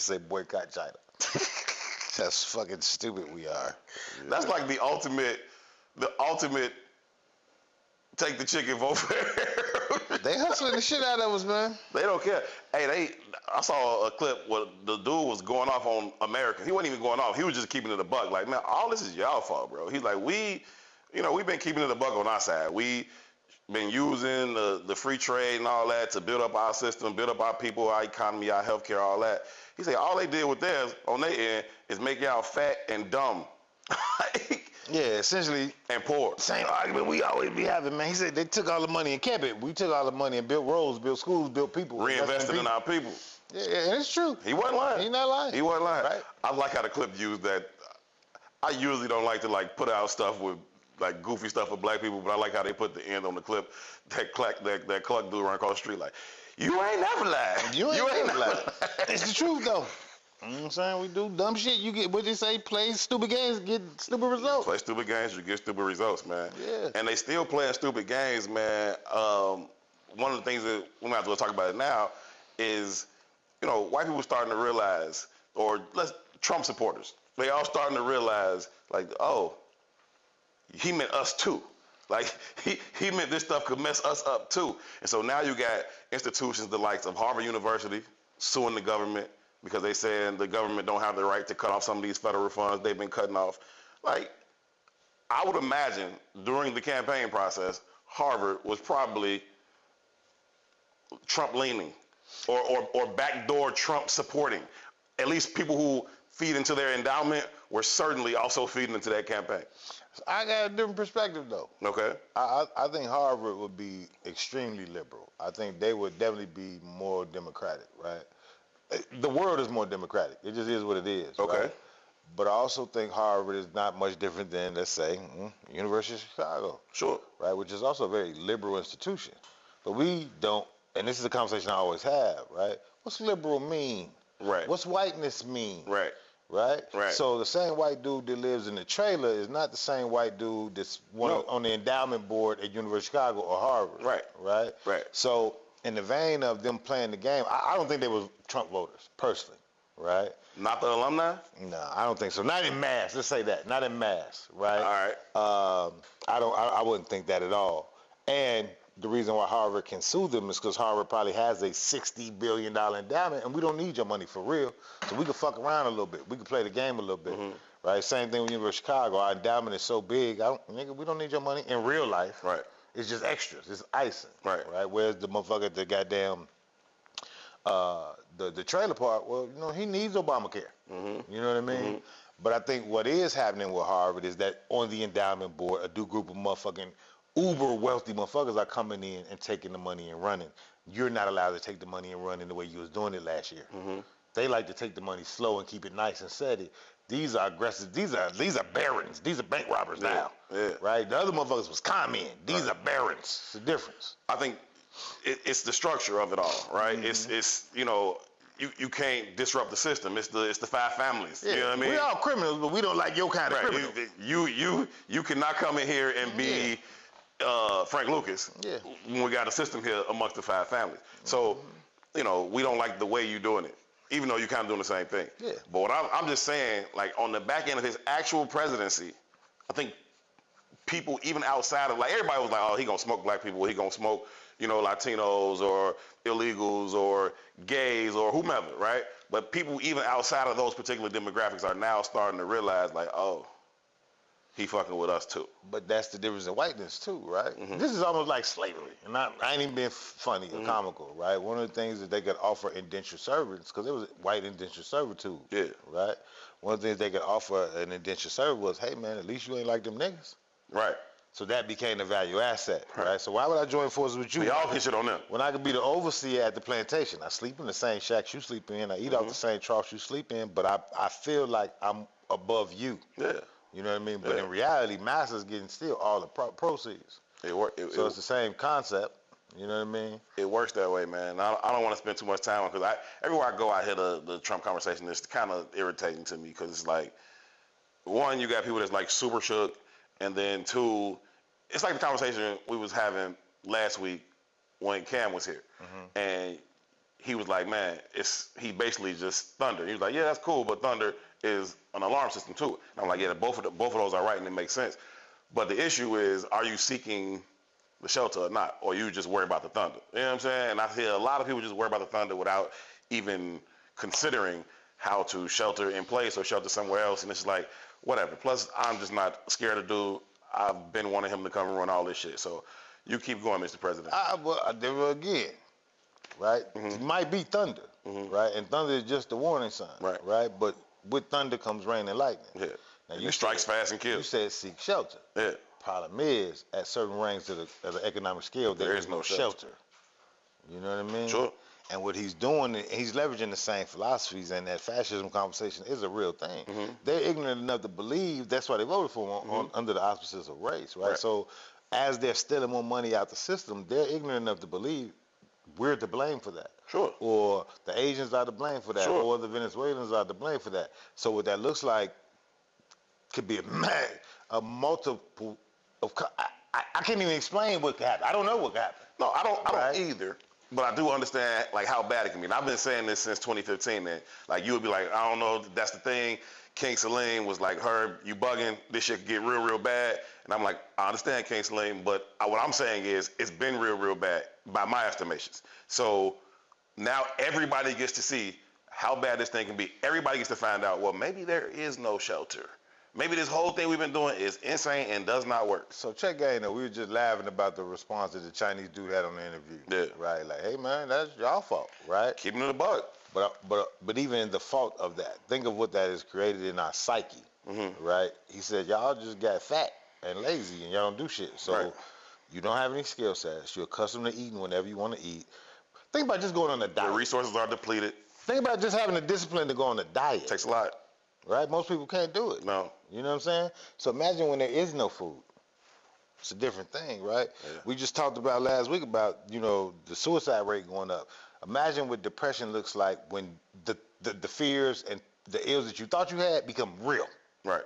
to say boycott China. That's fucking stupid we are. That's like the ultimate take the chicken, vote for her. They hustling the shit out of us, man. They don't care. Hey, I saw a clip where the dude was going off on Americans. He wasn't even going off. He was just keeping it a buck. Like, man, all this is y'all fault, bro. He's like, we've been keeping it a buck on our side. We been using the free trade and all that to build up our system, build up our people, our economy, our healthcare, all that. He said all they did with theirs on their end is make y'all fat and dumb. Yeah, essentially. And poor. Same argument we always be having, man. He said they took all the money and kept it. We took all the money and built roads, built schools, built people. Reinvested in our people. Yeah, it's true. He wasn't lying. He's not lying. He wasn't lying. Right? I like how the clip used that. I usually don't like to put out stuff with goofy stuff with black people, but I like how they put the end on the clip. That cluck dude around across the street like, you ain't never lied. You ain't never lied. It's the truth though. You know what I'm saying? We do dumb shit. You get what they say, play stupid games, get stupid results. Play stupid games, you get stupid results, man. Yeah. And they still playing stupid games, man. One of the things that we might have to talk about it now is, white people starting to realize, Trump supporters, they all starting to realize, he meant us too. Like, he meant this stuff could mess us up too. And so now you got institutions the likes of Harvard University suing the government because they saying the government don't have the right to cut off some of these federal funds they've been cutting off. Like, I would imagine during the campaign process, Harvard was probably Trump leaning or backdoor Trump supporting. At least people who feed into their endowment were certainly also feeding into that campaign. I got a different perspective though. Okay. I think Harvard would be extremely liberal. I think they would definitely be more democratic, right? The world is more democratic. It just is what it is. Okay. Right? But I also think Harvard is not much different than, let's say, University of Chicago. Sure. Right, which is also a very liberal institution. But we don't, and this is a conversation I always have, right? What's liberal mean? Right. What's whiteness mean? Right. Right? Right. So the same white dude that lives in the trailer is not the same white dude that's on the endowment board at University of Chicago or Harvard. Right. Right? Right. So in the vein of them playing the game, I don't think they were Trump voters, personally. Right? Not the alumni? No, I don't think so. Not in mass. Let's say that. Not in mass. Right? All right. I wouldn't think that at all. And the reason why Harvard can sue them is because Harvard probably has a $60 billion endowment, and we don't need your money for real. So we can fuck around a little bit. We can play the game a little bit. Mm-hmm. Right? Same thing with University of Chicago. Our endowment is so big, we don't need your money in real life. Right. It's just extras. It's icing. Right. Right? Whereas the motherfucker, the goddamn, the trailer park, well, he needs Obamacare. Mm-hmm. You know what I mean? Mm-hmm. But I think what is happening with Harvard is that on the endowment board, a group of motherfucking uber wealthy motherfuckers are coming in and taking the money and running. You're not allowed to take the money and run in the way you was doing it last year. Mm-hmm. They like to take the money slow and keep it nice and steady. These are aggressive. These are barons. These are bank robbers now. Yeah. Right? The other motherfuckers was con men. These are barons. It's the difference. I think it's the structure of it all, right? Mm-hmm. It's you can't disrupt the system. It's the five families. Yeah. You know what I mean? We're all criminals, but we don't like your kind of criminal. You cannot come in here and be Frank Lucas when we got a system here amongst the five families. So, we don't like the way you're doing it, even though you're kind of doing the same thing. Yeah. But what I'm just saying, like on the back end of his actual presidency, I think people even outside of, like, everybody was like, oh, he gonna smoke black people, he gonna smoke, Latinos or illegals or gays or whomever, right? But people even outside of those particular demographics are now starting to realize, like, oh, he fucking with us too. But that's the difference in whiteness too, right? Mm-hmm. This is almost like slavery. And I ain't even being funny or comical, right? One of the things that they could offer indentured servants, because it was white indentured servitude, right? One of the things they could offer an indentured servant was, hey man, at least you ain't like them niggas. Right. So that became a value asset, right? So why would I join forces with you? We all get shit on them. When I could be the overseer at the plantation. I sleep in the same shacks you sleep in. I eat off the same troughs you sleep in, but I feel like I'm above you. Yeah. You know what I mean? But in reality, Master's getting still all the proceeds. So it's the same concept. You know what I mean? It works that way, man. I don't want to spend too much time on, because everywhere I go, I hear the Trump conversation. It's kind of irritating to me, because it's like, one, you got people that's like super shook, and then two, it's like the conversation we was having last week when Cam was here. Mm-hmm. And he was like, man, he basically just Thunder. He was like, yeah, that's cool, but Thunder is an alarm system too. And I'm like, yeah, both of those are right and it makes sense. But the issue is, are you seeking the shelter or not? Or you just worry about the Thunder? You know what I'm saying? And I hear a lot of people just worry about the Thunder without even considering how to shelter in place or shelter somewhere else. And it's like, whatever. Plus, I'm just not scared of dude. I've been wanting him to come and run all this shit. So you keep going, Mr. President. There we again, right? It might be thunder, right? And thunder is just a warning sign, right? But with thunder comes rain and lightning. Yeah. Now, it strikes fast and kills. You said seek shelter. Yeah. Problem is, at certain ranks of the economic scale, there is no shelter. You know what I mean? Sure. And what he's doing, he's leveraging the same philosophies, and that fascism conversation is a real thing. They're ignorant enough to believe that's why they voted for him under the auspices of race, right? So as they're stealing more money out the system, they're ignorant enough to believe we're to blame for that. Sure. Or the Asians are to blame for that. Sure. Or the Venezuelans are to blame for that. So what that looks like could be a multiple of. I can't even explain what could happen. I don't know what could happen. No, I don't either. But I do understand like how bad it can be. And I've been saying this since 2015. And like you would be like, I don't know, that's the thing. King Salim was like, Herb, you bugging. This shit could get real, real bad. And I'm like, I understand, King Salim, but what I'm saying is it's been real, real bad by my estimations. So now everybody gets to see how bad this thing can be. Everybody gets to find out, well, maybe there is no shelter. Maybe this whole thing we've been doing is insane and does not work. So check that out. We were just laughing about the response that the Chinese dude had on the interview. Yeah. Right? Like, hey, man, that's y'all fault, right? Keeping it a bug. But even in the fault of that, think of what that has created in our psyche, right? He said, y'all just got fat and lazy and y'all don't do shit. So you don't have any skill sets. You're accustomed to eating whenever you want to eat. Think about just going on a diet. The resources are depleted. Think about just having the discipline to go on a diet. Takes a lot. Right? Most people can't do it. No. You know what I'm saying? So imagine when there is no food. It's a different thing, right? Yeah. We just talked about last week about, the suicide rate going up. Imagine what depression looks like when the fears and the ills that you thought you had become real. Right.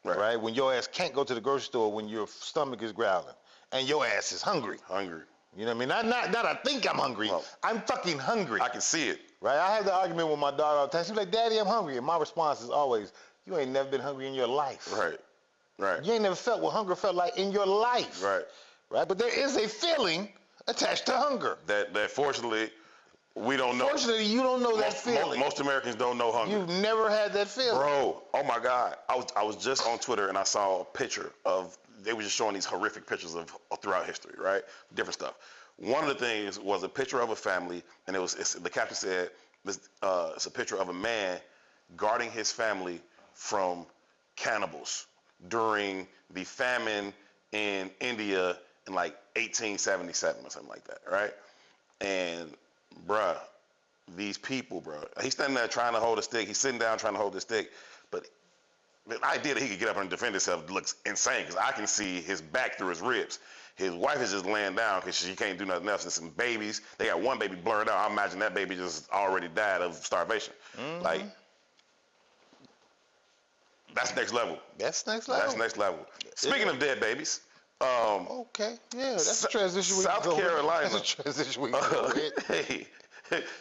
Right? When your ass can't go to the grocery store when your stomach is growling and your ass is hungry. You know what I mean? Not I think I'm hungry. No. I'm fucking hungry. I can see it. Right? I had the argument with my daughter all the time. She's like, Daddy, I'm hungry. And my response is always, you ain't never been hungry in your life. Right. You ain't never felt what hunger felt like in your life. Right. But there is a feeling attached to hunger. That fortunately we don't know. Fortunately, you don't know that feeling. Most Americans don't know hunger. You've never had that feeling. Bro, oh my God. I was just on Twitter and I saw a picture of, they were just showing these horrific pictures of throughout history, right? Different stuff. One of the things was a picture of a family, and the caption said, it's a picture of a man guarding his family from cannibals during the famine in India in like 1877 or something like that, right? And bruh, these people, he's standing there trying to hold a stick. He's sitting down trying to hold the stick, but the idea that he could get up and defend himself looks insane because I can see his back through his ribs. His wife is just laying down because she can't do nothing else. And some babies, they got one baby blurred out. I imagine that baby just already died of starvation. Like, that's next level. That's next level. Speaking of dead babies. Okay, yeah, that's a transition we South Carolina. That's a transition we can go with. Hey,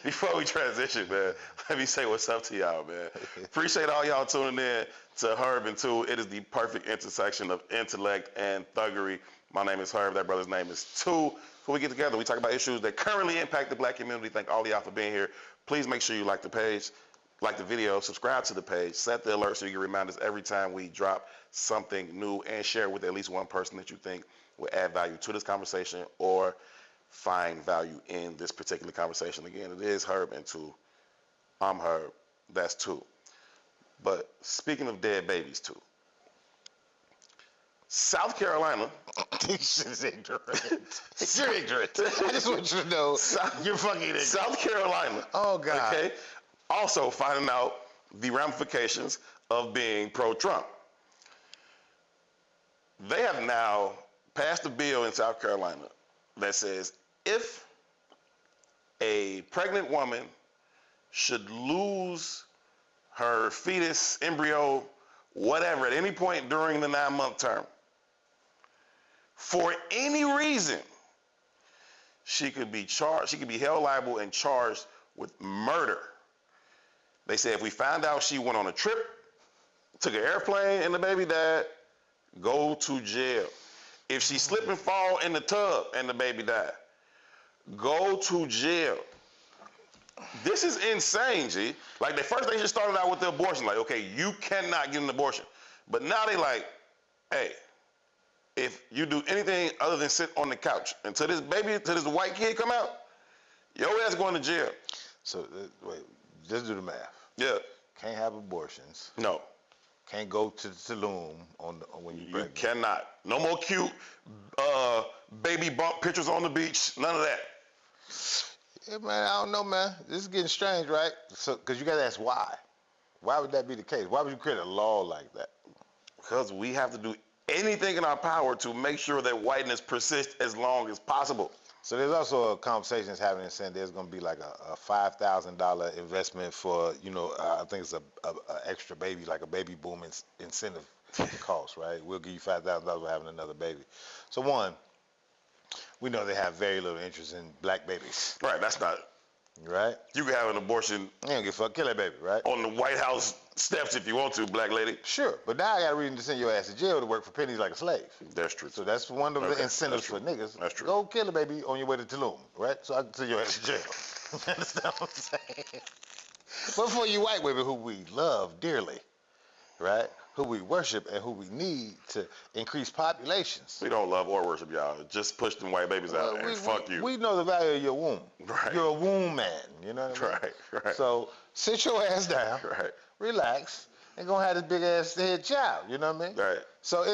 before we transition, man, let me say what's up to y'all, man. Appreciate all y'all tuning in to Herb and Two. It is the perfect intersection of intellect and thuggery. My name is Herb. That brother's name is Two. Before we get together, we talk about issues that currently impact the black community. Thank all of y'all for being here. Please make sure you like the page, like the video, subscribe to the page, set the alert so you get reminders every time we drop something new, and share with at least one person that you think will add value to this conversation or find value in this particular conversation. Again, it is Herb and Two. I'm Herb. That's Two. But speaking of dead babies, Two. South Carolina. This is ignorant. You're ignorant. I just want you to know you're fucking ignorant. South Carolina. Oh, God. Okay. Also finding out the ramifications of being pro-Trump. They have now passed a bill in South Carolina that says if a pregnant woman should lose her fetus, embryo, whatever, at any point during the 9-month term, for any reason, she could be charged. She could be held liable and charged with murder. They said if we find out she went on a trip, took an airplane, and the baby died, go to jail. If she slip and fall in the tub and the baby died, go to jail. This is insane, G. Like, they just started out with the abortion. Like, okay, you cannot get an abortion. But now they like, hey, if you do anything other than sit on the couch until this white kid come out, your ass going to jail. So, wait, just do the math. Yeah. Can't have abortions. No. Can't go to the saloon when you're pregnant. You cannot. No more cute baby bump pictures on the beach. None of that. Yeah, man, I don't know, man. This is getting strange, right? So, because you got to ask why. Why would that be the case? Why would you create a law like that? Because we have to do anything in our power to make sure that whiteness persists as long as possible. So there's also a conversation that's happening saying there's going to be like a $5,000 investment for, I think it's a extra baby, like a baby boom incentive cost, right? We'll give you $5,000 for having another baby. So one, we know they have very little interest in black babies. Right, that's not. Right? You can have an abortion. You don't give a fuck, kill that baby, right? On the White House steps if you want to, black lady. Sure, but now I got a reason to send your ass to jail to work for pennies like a slave. That's true. So that's one of the incentives for niggas. That's true. Go kill a baby on your way to Tulum, right? So I can send your ass to jail. You understand what I'm saying? But for you white women who we love dearly, right? Who we worship and who we need to increase populations. We don't love or worship y'all. Just push them white babies out and fuck you. We know the value of your womb. Right. You're a womb man. You know what I mean? Right. So sit your ass down. Right. Relax. And gonna have this big ass head child. You know what I mean? Right. So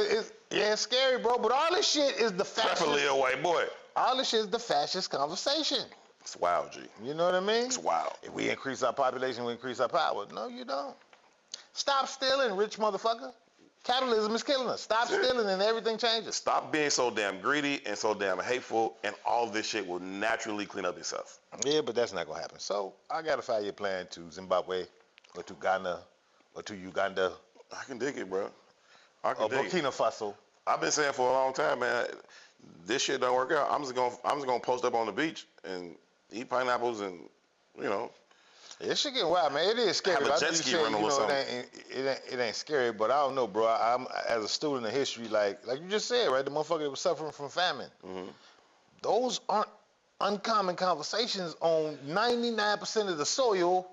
it's scary, bro. But all this shit is the fascist. Preferably a white boy. All this shit is the fascist conversation. It's wild, G. You know what I mean? It's wild. If we increase our population, we increase our power. No, you don't. Stop stealing, rich motherfucker. Capitalism is killing us. Stop stealing and everything changes. Stop being so damn greedy and so damn hateful, and all this shit will naturally clean up itself. Yeah, but that's not gonna happen. So I got a 5-year plan to Zimbabwe, or to Ghana, or to Uganda. I can dig it, bro. I can or dig Burkina Faso. I've been saying for a long time, man. This shit don't work out. I'm just gonna post up on the beach and eat pineapples and, This shit getting wild, man. It is scary. Have a jet ski rental or something. It ain't scary, but I don't know, bro. I'm as a student of history, like you just said, right? The motherfucker that was suffering from famine. Mm-hmm. Those aren't uncommon conversations on 99% of the soil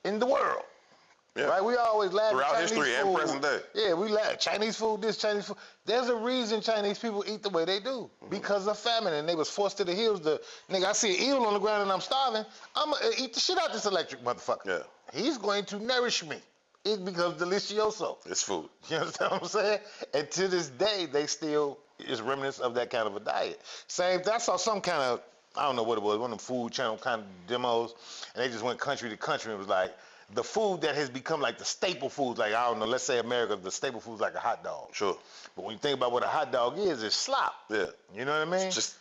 in the world. Yeah. Right? We always laugh at throughout Chinese history food. And present day. Yeah, we laugh. Chinese food, this, Chinese food. There's a reason Chinese people eat the way they do. Mm-hmm. Because of famine, and they was forced to the hills. Nigga, I see an eel on the ground and I'm starving. I'm going to eat the shit out this electric motherfucker. Yeah. He's going to nourish me. It becomes delicioso. It's food. You understand what I'm saying? And to this day, they still is remnants of that kind of a diet. I saw some kind of, I don't know what it was, one of them food channel kind of demos, and they just went country to country and was like, the food that has become like the staple foods, like, I don't know, let's say America, the staple food's like a hot dog. Sure. But when you think about what a hot dog is, it's slop. Yeah. You know what I mean? Just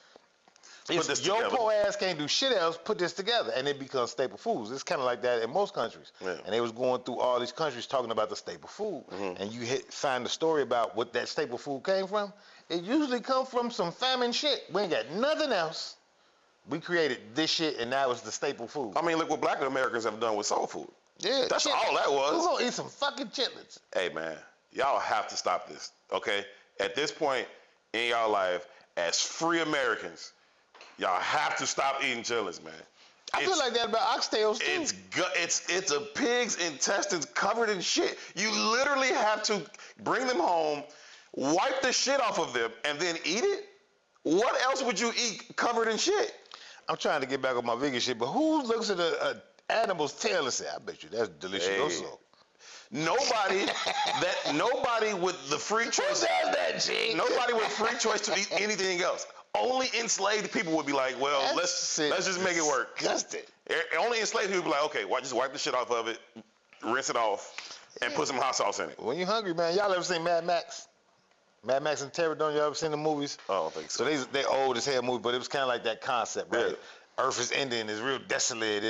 put this your together. poor ass can't do shit else, put this together, and it becomes staple foods. It's kind of like that in most countries. Yeah. And they was going through all these countries talking about the staple food. Mm-hmm. And you find the story about what that staple food came from. It usually come from some famine shit. We ain't got nothing else. We created this shit, and now it's the staple food. I mean, look what black Americans have done with soul food. Yeah, that's all that was. We're gonna eat some fucking chitlins. Hey, man, y'all have to stop this, okay? At this point in y'all life, as free Americans, y'all have to stop eating chitlins, man. I feel like that about oxtails too. It's a pig's intestines covered in shit. You literally have to bring them home, wipe the shit off of them, and then eat it? What else would you eat covered in shit? I'm trying to get back on my vegan shit, but who looks at a animal's tail and say, I bet you that's delicious. Hey. Nobody with the free choice. Who does that, G? Nobody with free choice to eat anything else. Only enslaved people would be like, well, let's just make it work. Disgusting. Only enslaved people would be like, okay, just wipe the shit off of it, rinse it off, and put some hot sauce in it. When you're hungry, man, y'all ever seen Mad Max? Mad Max and Terror, y'all ever seen the movies? I don't think so. So they old as hell movies, but it was kind of like that concept, right? Yeah. Earth is ending, it's real desolate,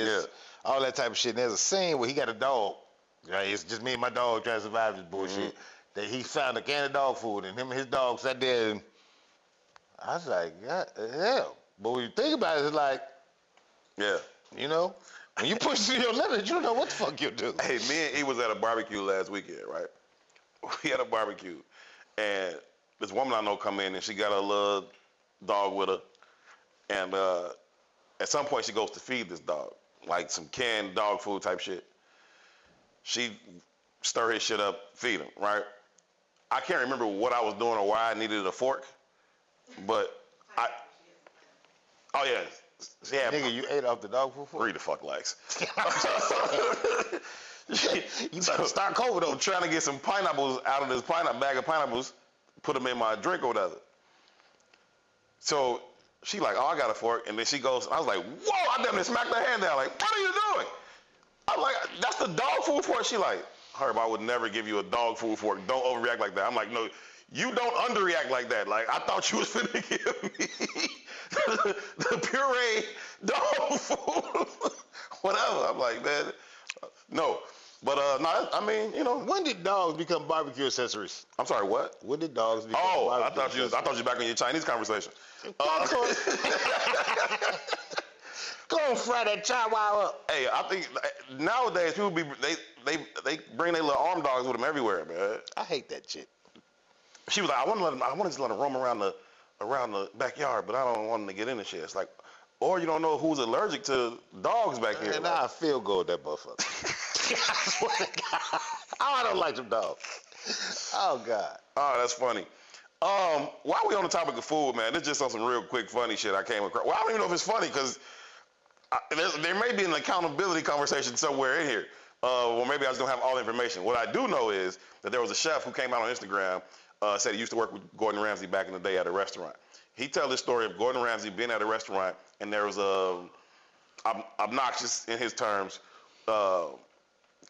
all that type of shit. And there's a scene where he got a dog, right? It's just me and my dog trying to survive this bullshit. Mm-hmm. That he found a can of dog food, and him and his dog sat there, and I was like, God hell, But when you think about it, it's like, Yeah. you know, when you push to your limit, you don't know what the fuck you'll do. Hey, me and E was at a barbecue last weekend, right? We had a barbecue, and this woman I know come in, and she got a little dog with her, and at some point she goes to feed this dog, like some canned dog food type shit. She stir his shit up, feed him, right? I can't remember what I was doing or why I needed a fork, but oh yeah, she had, Nigga, you ate off the dog food fork? read the fuck likes. You better start COVID though. I'm trying to get some pineapples out of this bag of pineapples, put them in my drink or whatever. So she like, oh, I got a fork, and then she goes, I was like, whoa, I damn near smacked her hand down, like, what are you doing? I'm like, that's the dog food fork? She like, Herb, I would never give you a dog food fork. Don't overreact like that. I'm like, no, you don't underreact like that. Like, I thought you was finna give me the puree dog food, whatever. I'm like, man, no. But no, I mean, you know. When did dogs become barbecue accessories? I'm sorry, what? When did dogs become I barbecue thought you was back in your Chinese conversation. Go on, fry that chihuahua up. Hey, I think nowadays people they bring their little arm dogs with them everywhere, man. I hate that shit. She was like, I want to just let them roam around the backyard, but I don't want them to get in the shit. It's like, or you don't know who's allergic to dogs back here. And like. I feel good with that motherfucker. I swear to God. I don't like them dogs. Oh, God. Oh, that's funny. While we on the topic of food, man, this is just on some real quick funny shit I came across. Well, I don't even know if it's funny because there may be an accountability conversation somewhere in here. Or maybe I just don't have all the information. What I do know is that there was a chef who came out on Instagram, said he used to work with Gordon Ramsay back in the day at a restaurant. He tells this story of Gordon Ramsay being at a restaurant, and there was a obnoxious, in his terms,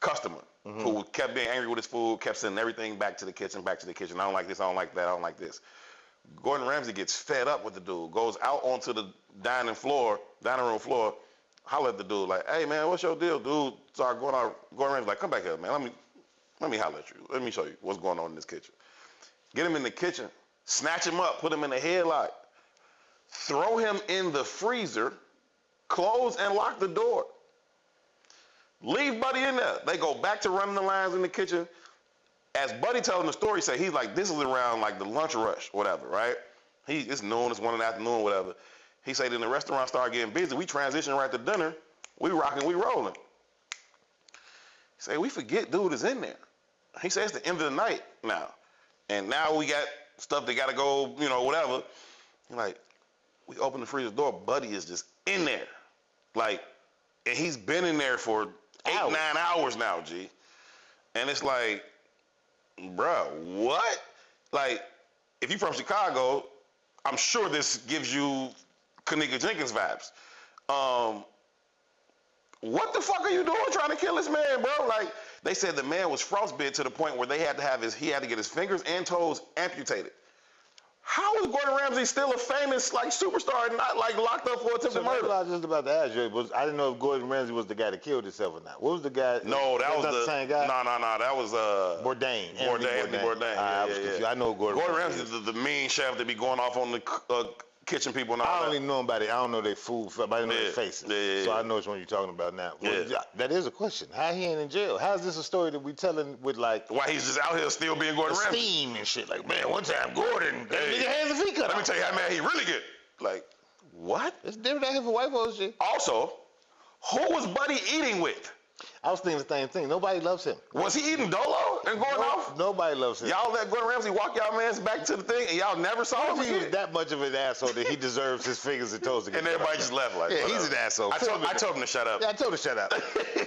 customer who kept being angry with his food, kept sending everything back to the kitchen. I don't like this, I don't like that, I don't like this. Gordon Ramsay gets fed up with the dude, goes out onto the dining room floor, holler at the dude like, hey man, what's your deal? Dude started going out. Gordon Ramsay's like, come back here, man. Let me holler at you. Let me show you what's going on in this kitchen. Get him in the kitchen, snatch him up, put him in a headlock, throw him in the freezer, close and lock the door. Leave Buddy in there. They go back to running the lines in the kitchen. As Buddy telling the story, say he's like, this is around like the lunch rush, whatever, right? It's noon, it's 1 in the afternoon, whatever. He said, then the restaurant started getting busy. We transitioned right to dinner. We rocking, we rolling. He said, we forget dude is in there. He said, it's the end of the night now. And now we got stuff that got to go, you know, whatever. He's like, we open the freezer door. Buddy is just in there. Like, and he's been in there for 8-9 hours now, G. And it's like, bruh, what? Like, if you're from Chicago, I'm sure this gives you Kanika Jenkins vibes. What the fuck are you doing trying to kill this man, bro? Like, they said the man was frostbitten to the point where he had to get his fingers and toes amputated. How is Gordon Ramsay still a famous like superstar and not like locked up for attempted murder? I was just about to ask you. I didn't know if Gordon Ramsay was the guy that killed himself or not. What was the guy? No, that was the same guy. No, that was Bourdain. Anthony Bourdain. I was confused. I know Gordon Ramsay is the mean chef that be going off on the kitchen people and all I don't even know about it. I don't know their food, but I know their faces. Yeah. So I know which one you're talking about now. Well, Yeah. That is a question. How he ain't in jail? How is this a story that we telling with like why he's just out here still being Gordon Ramsay? steam and shit? Like, man, one time Gordon got nigga hands and feet cut Let me off. tell you how man he really good. Like, what? It's different out here for white folks shit. Also, who was Buddy eating with? I was thinking the same thing. Nobody loves him. Was he eating Dolo and going off? Nobody loves him. Y'all let Gordon Ramsay walk y'all mans back to the thing and y'all never saw him He was again? that much of an asshole that he deserves his fingers and toes to get And everybody just left like, yeah, whatever. he's an asshole. I told him to shut up. Yeah, I told him to shut up.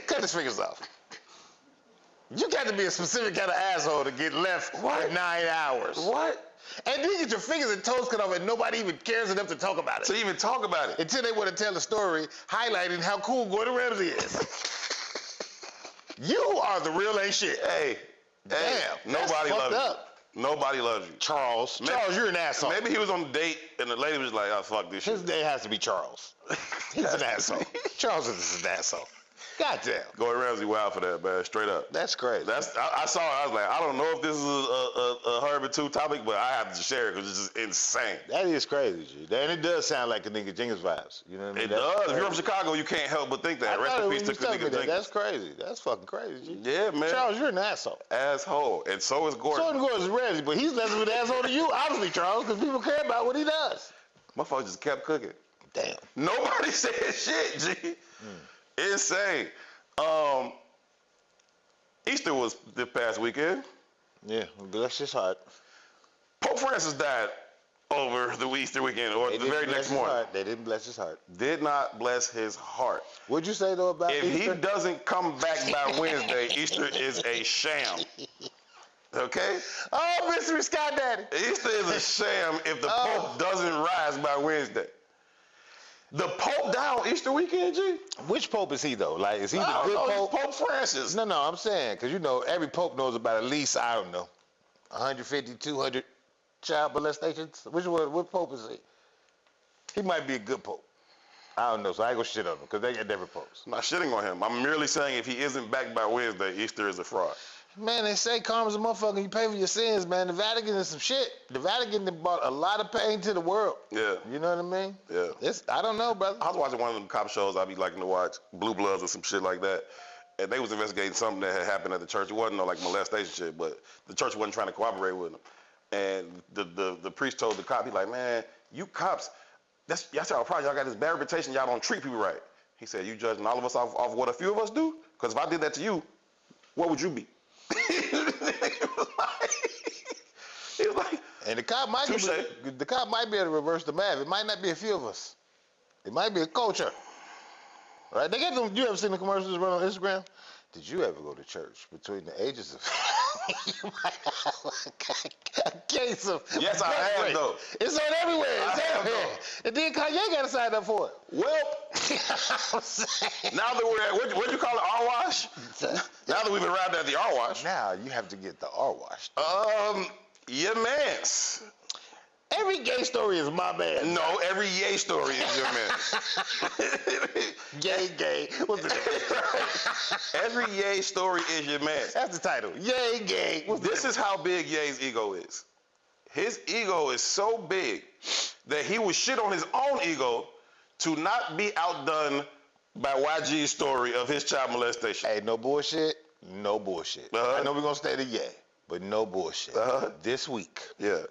Cut his fingers off. You got to be a specific kind of asshole to get left for 9 hours. What? And then get your fingers and toes cut off and nobody even cares enough to talk about it. To even talk about it. Until they want to tell a story highlighting how cool Gordon Ramsay is. You are the real ain't shit. Hey, nobody loves you. Nobody loves you. Charles, you're an asshole. Maybe he was on a date and the lady was like, oh, fuck this shit. His name has to be Charles. He's an asshole. Charles is an asshole. Goddamn. Gordon Ramsay wild for that, man. Straight up. That's crazy. I saw it. I was like, I don't know if this is a Herbert 2 topic, but I have to share it because it's just insane. That is crazy, G. And it does sound like a nigga Jenkins vibes. You know what I mean? It does. If you're from Chicago, you can't help but think that. Rest in peace to nigga Jenkins. That's crazy. That's fucking crazy, G. Yeah, man. Charles, you're an asshole. Asshole. And so is Gordon. So is Ramsay, but he's less of an asshole to you, obviously, Charles, because people care about what he does. Motherfucker just kept cooking. Damn. Nobody said shit, G. Insane. Easter was this past weekend. Yeah, bless his heart. Pope Francis died over the Easter weekend, or the very next morning. They didn't bless his heart. Did not bless his heart. What'd you say, though, about If Easter? he doesn't come back by Wednesday, Easter is a sham. Okay? Oh, Mystery Sky Daddy. Easter is a sham if the Pope doesn't rise by Wednesday. The Pope died on Easter weekend, G? Which Pope is he, though? Like, is he the good Pope? Pope Francis. No, I'm saying, because, you know, every Pope knows about at least, I don't know, 150, 200 child molestations. What Pope is he? He might be a good Pope. I don't know, so I ain't gonna shit on him, because they got different Popes. I'm not shitting on him. I'm merely saying if he isn't back by Wednesday, Easter is a fraud. Man, they say karma's a motherfucker. You pay for your sins, man. The Vatican is some shit. The Vatican brought a lot of pain to the world. Yeah. You know what I mean? Yeah. I don't know, brother. I was watching one of them cop shows I be liking to watch, Blue Bloods or some shit like that. And they was investigating something that had happened at the church. It wasn't no like molestation shit, but the church wasn't trying to cooperate with them. And the priest told the cop, he like, man, you cops, y'all y'all problem. Y'all got this bad reputation. Y'all don't treat people right. He said, you judging all of us off what a few of us do? Because if I did that to you, what would you be? He was like, and the cop might be able to reverse the math. It might not be a few of us. It might be a culture. Right? They got them. You ever seen the commercials run on Instagram? Did you ever go to church between the ages of? You might have a case of. Yes, I have though. It's on everywhere. It's everywhere. And then Kanye got to sign up for it. Well, now that we're at what you call it, R-wash? Now that we've arrived at the R-wash. Now you have to get the R-wash. Your man's. Every gay story is my man. No, every yay story is your man. Gay. What's the name? Every yay story is your man. That's the title. Yay, gay. This is how big Ye's ego is. His ego is so big that he would shit on his own ego to not be outdone by YG's story of his child molestation. Hey, no bullshit. No bullshit. I know we're going to stay to Ye, but no bullshit. This week. Yeah.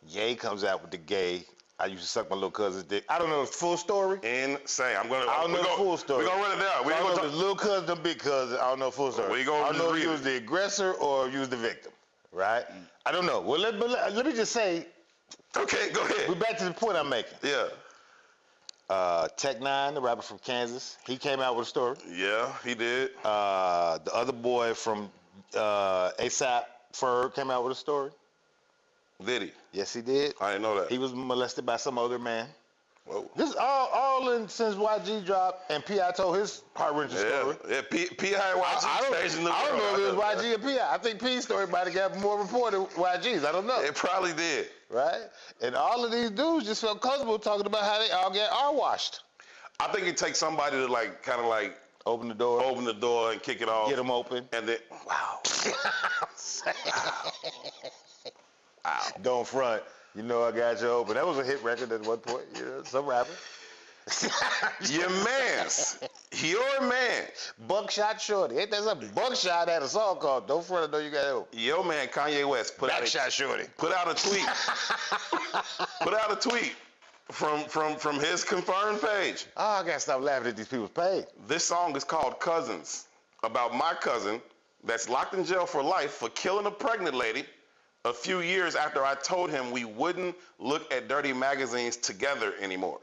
Ye comes out with the gay. I used to suck my little cousin's dick. I don't know the full story. Insane. I don't know the full story. We're going to run it down. I don't know if it's little cousin or big cousin. I don't know the full story. I don't know if he was the aggressor or he was the victim. Right? I don't know. Well, let me just say. Okay, go ahead. We're back to the point I'm making. Yeah. Tech Nine, the rapper from Kansas, he came out with a story. Yeah, he did. The other boy from ASAP Ferg came out with a story. Did he? Yes, he did. I didn't know that. He was molested by some other man. Whoa. This is all in since YG dropped and P.I. told his heart-wrenching story. Yeah, P.I. and YG I don't know if it was YG or P.I. I think P's story might have got more reported than YG's. I don't know. It probably did. Right? And all of these dudes just felt comfortable talking about how they all get R-washed. I think it takes somebody to kind of open the door and kick it off. Get them open. And then, wow. Wow. Don't front. You know I got you open. That was a hit record at one point. You know, some rapper. Your man. Buckshot Shorty. Ain't that something? Buckshot had a song called Don't Front, I Know You Got It Open. Your man Kanye West put out a tweet. Put out a tweet from his confirmed page. Oh, I gotta stop laughing at these people's page. This song is called Cousins, about my cousin that's locked in jail for life for killing a pregnant lady a few years after I told him we wouldn't look at dirty magazines together anymore.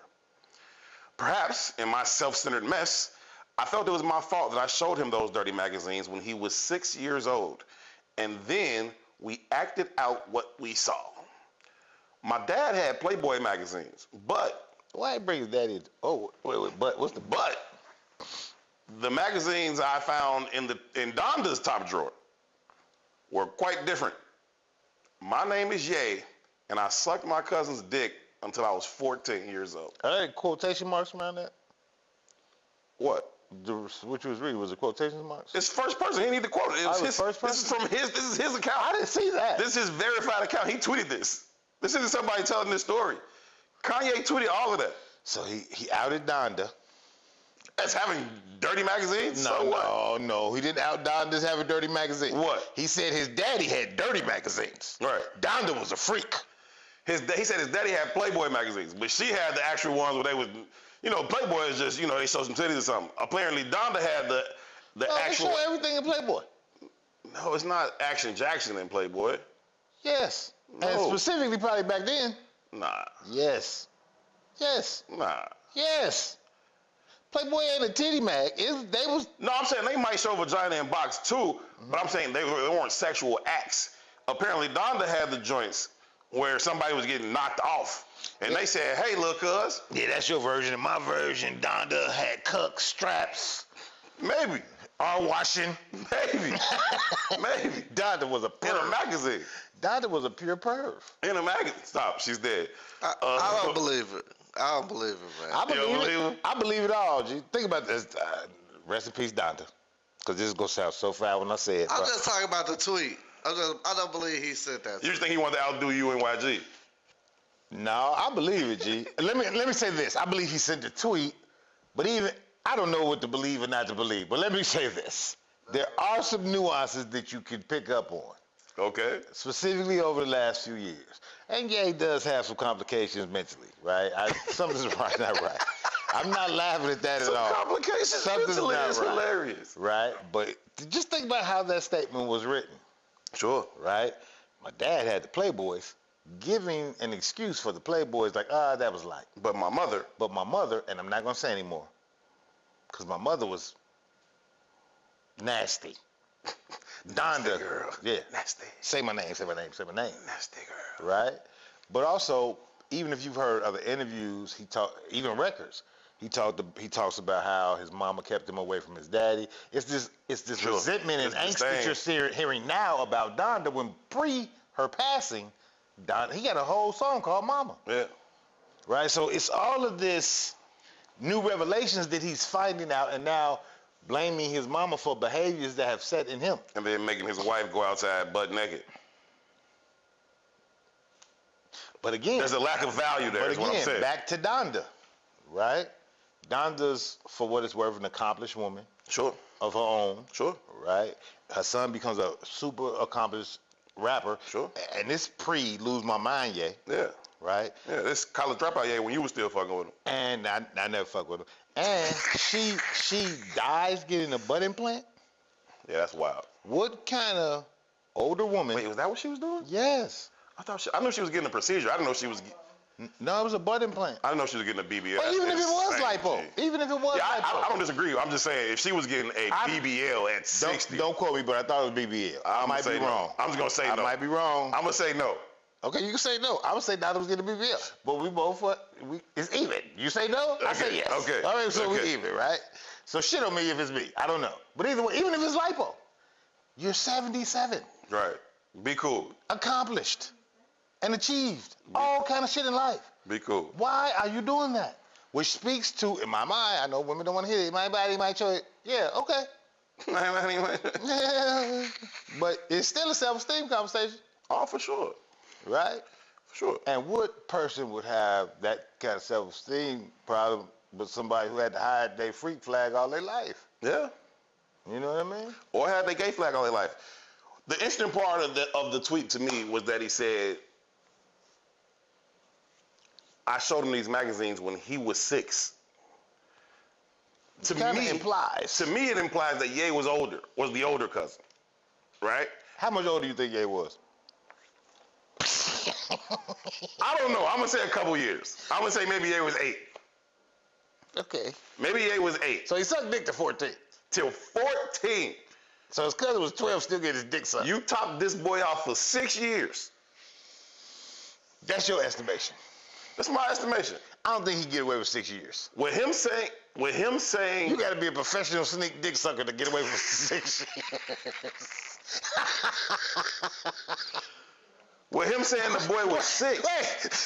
Perhaps, in my self-centered mess, I felt it was my fault that I showed him those dirty magazines when he was 6 years old, and then we acted out what we saw. My dad had Playboy magazines, but... Why bring his daddy in? Oh, wait, but what's the but? The magazines I found in Donda's top drawer were quite different. My name is Ye, and I sucked my cousin's dick until I was 14 years old. Are there quotation marks around that? What? What you was reading, was it quotation marks? It's first person. He need to quote it. It was first person? This is from his. This is his account. I didn't see that. This is his verified account. He tweeted this. This isn't somebody telling this story. Kanye tweeted all of that. So he outed Donda. As having dirty magazines? No. He didn't out Donda as having dirty magazines. What? He said his daddy had dirty magazines. Right. Donda was a freak. He said his daddy had Playboy magazines, but she had the actual ones where they was, Playboy is just, they show some titties or something. Apparently, Donda had the actual. They show everything in Playboy. No, it's not Action Jackson in Playboy. Yes. No. And specifically probably back then. Nah. Yes. Nah. Yes. Playboy ain't a titty mag. No, I'm saying they might show vagina in box too, but I'm saying they weren't sexual acts. Apparently, Donda had the joints where somebody was getting knocked off. And they said, hey, look, cuz. Yeah, that's your version. In my version, Donda had cuck straps. Maybe. Arm washing. Maybe. Donda was a perv. In a magazine. Donda was a pure perv. In a magazine. Stop. She's dead. I don't believe it. I don't believe it, man. I believe it all, G. Think about this. Rest in peace, Donda. Because this is going to sound so foul when I say it. I'm just talking about the tweet. I don't believe he said that. You just think he wanted to outdo you and YG? No, I believe it, G. let me say this. I believe he sent the tweet, but I don't know what to believe or not to believe. But let me say this. There are some nuances that you can pick up on. Okay. Specifically over the last few years. And yeah, he does have some complications mentally, right? Something's right, not right. I'm not laughing at that at all. Some complications mentally is hilarious. Right? But just think about how that statement was written. Sure. Right? My dad had the Playboys, giving an excuse for the Playboys like, that was light. But my mother, and I'm not going to say anymore, because my mother was nasty. Donda, girl. Yeah. Nasty. Say my name. Nasty girl. Right? But also, even if you've heard other interviews, even records, he talks about how his mama kept him away from his daddy. It's this Sure. resentment and angst that you're hearing now about Donda when pre her passing, he got a whole song called Mama. Yeah. Right? So it's all of this new revelations that he's finding out and now blaming his mama for behaviors that have set in him. And then making his wife go outside butt naked. But again, there's a lack of value there, is what I'm saying. Back to Donda, right? Donda's, for what it's worth, an accomplished woman. Sure. Of her own. Sure. Right? Her son becomes a super accomplished rapper. Sure. And this Lose My Mind, Yeah. Right? Yeah, this college dropout, when you was still fucking with him. And I never fuck with him. And she dies getting a butt implant? Yeah, that's wild. What kind of older woman? Wait, was that what she was doing? Yes. I knew she was getting a procedure. I didn't know she was. No, it was a butt implant. I didn't know she was getting a BBL. But even if it was lipo. I don't disagree. I'm just saying, if she was getting a BBL at 60. Don't quote me, but I thought it was BBL. I might be wrong. I'm just going to say no. I might be wrong. I'm going to say no. Okay, you can say no. I would say Donda was getting a BBL. But we both, it's even. You say no, I say yes. Okay. All right, so we even, right? So shit on me if it's me. I don't know. But either way, even if it's lipo, you're 77. Right. Be cool. Accomplished. And achieved all kind of shit in life. Be cool. Why are you doing that? Which speaks to, in my mind, I know women don't want to hear it. My body, my choice. Yeah, okay. But it's still a self-esteem conversation. Oh, for sure. Right? For sure. And what person would have that kind of self-esteem problem with somebody who had to hide their freak flag all their life? Yeah. You know what I mean? Or had their gay flag all their life. The interesting part of the tweet to me was that he said, I showed him these magazines when he was 6. To me, it implies that Ye was the older cousin. Right? How much older do you think Ye was? I don't know. I'm going to say a couple years. I'm going to say maybe Ye was 8. Okay. Maybe Ye was 8. So he sucked dick to 14. Till 14. So his cousin was 12, still getting his dick sucked. You topped this boy off for 6 years. That's your estimation. That's my estimation. I don't think he'd get away with 6 years. With him saying, you got to be a professional sneak dick sucker to get away with 6 years. With him saying the boy was 6. Wait,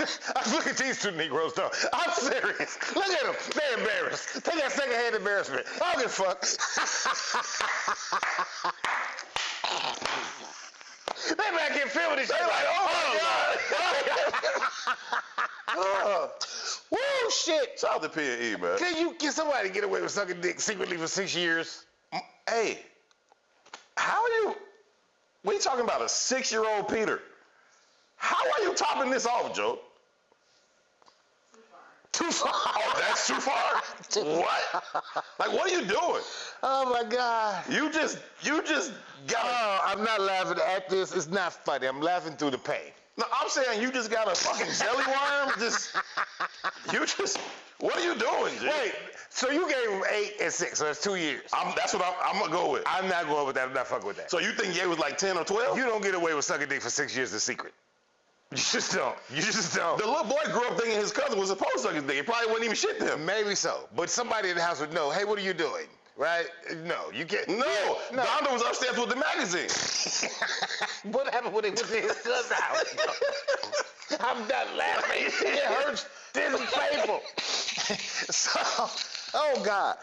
look at these two Negroes though. I'm serious. Look at them. They're embarrassed. Take that second-hand embarrassment. I don't give a fuck. They back here filming this shit like, oh my God. Woo, shit. Shout out to P&E, man. Can somebody get away with sucking dick secretly for 6 years? Hey, how are you? We talking about a 6-year-old Peter. How are you topping this off, Joe? Too far. Oh, that's too far? What? Like, what are you doing? Oh my God. You just got Oh, I'm not laughing at this. It's not funny. I'm laughing through the pain. No, I'm saying you just got a fucking jelly worm. What are you doing, G? Wait, so you gave him 8 and 6, so that's 2 years. That's what I'm gonna go with. I'm not going with that. I'm not fucking with that. So you think Ye was like 10 or 12? You don't get away with sucking dick for 6 years in secret. You just don't. You just don't. The little boy grew up thinking his cousin was supposed to suck his dick. He probably wouldn't even shit to him. Maybe so. But somebody in the house would know, hey, what are you doing? Right? No, you can't. No, no. Donda was upstairs with the magazine. What happened when they went to his cousin's house? I'm not laughing. It hurts. This is painful. So, oh God.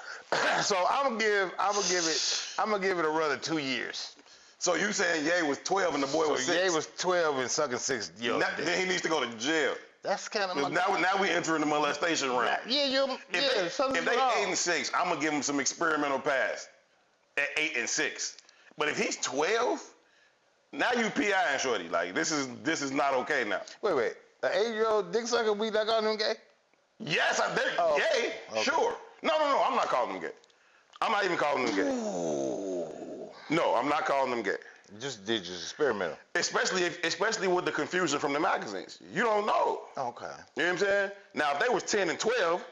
So I'm gonna give it a run of 2 years. So you saying Ye was 12 and the boy was 6? Ye was 12 and sucking 6 years. Then he needs to go to jail. That's kind of now we entering the molestation realm. If they 8 and 6, I'm gonna give him some experimental pass at 8 and 6. But if he's 12, now you PI and shorty. Like this is not okay now. Wait. An 8-year-old dick sucker, we not calling him gay? Yes, they're gay. Okay. Sure. No. I'm not calling them gay. I'm not even calling them gay. Ooh. No, I'm not calling them gay. Just experimental. Especially with the confusion from the magazines. You don't know. Okay. You know what I'm saying? Now, if they was 10 and 12,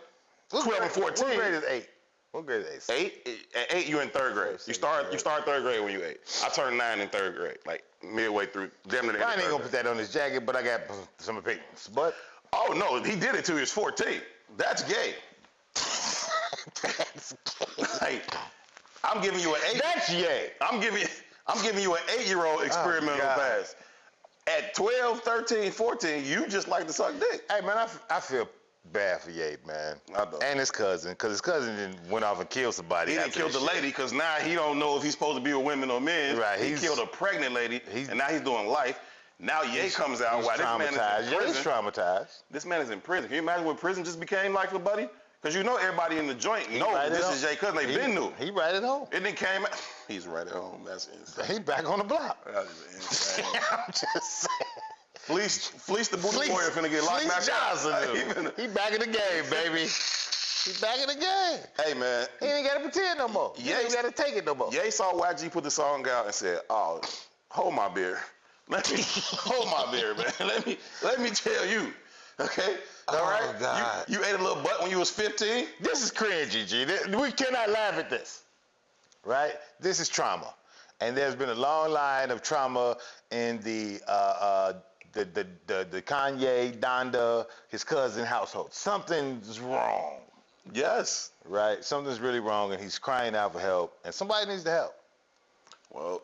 12 and 14. What grade is 8? What grade is 8? 8? At 8, you're in 3rd grade. You start 3rd grade when you're 8. I turned 9 in 3rd grade, like midway through. Damn near the end I ain't of 3rd gonna put that on his jacket, but I got some opinions. But oh no, he did it till he was 14. That's gay. That's gay. Like, I'm giving you an 8. That's gay. I'm giving you an 8-year-old experimental pass. At 12, 13, 14, you just like to suck dick. Hey man, I feel bad for Ye, man. I know. And his cousin, because his cousin went off and killed somebody. He didn't kill the lady, because now he don't know if he's supposed to be with women or men. Right. He killed a pregnant lady, and now he's doing life. Now Ye comes out while this man is in prison. He's traumatized. This man is in prison. Can you imagine what prison just became like for Buddy? Because you know everybody in the joint knows this is Ye cousin. They been knew. He right at home. It then came out. He's right at home. That's insane. He back on the block. That is insane. I'm just saying. Fleece the booty warrior finna get locked back out. He back in the game, baby. He back in the game. Hey, man. He ain't got to pretend no more. He ain't got to take it no more. Ye saw YG put the song out and said, oh, hold my beer. Let me hold my beer, man. Let me tell you. Okay? All right? Oh, God. You ate a little butt when you was 15? This is cringy, G. We cannot laugh at this. Right? This is trauma. And there's been a long line of trauma in the Kanye, Donda, his cousin household. Something's wrong. Yes. Right? Something's really wrong, and he's crying out for help, and somebody needs to help. Well,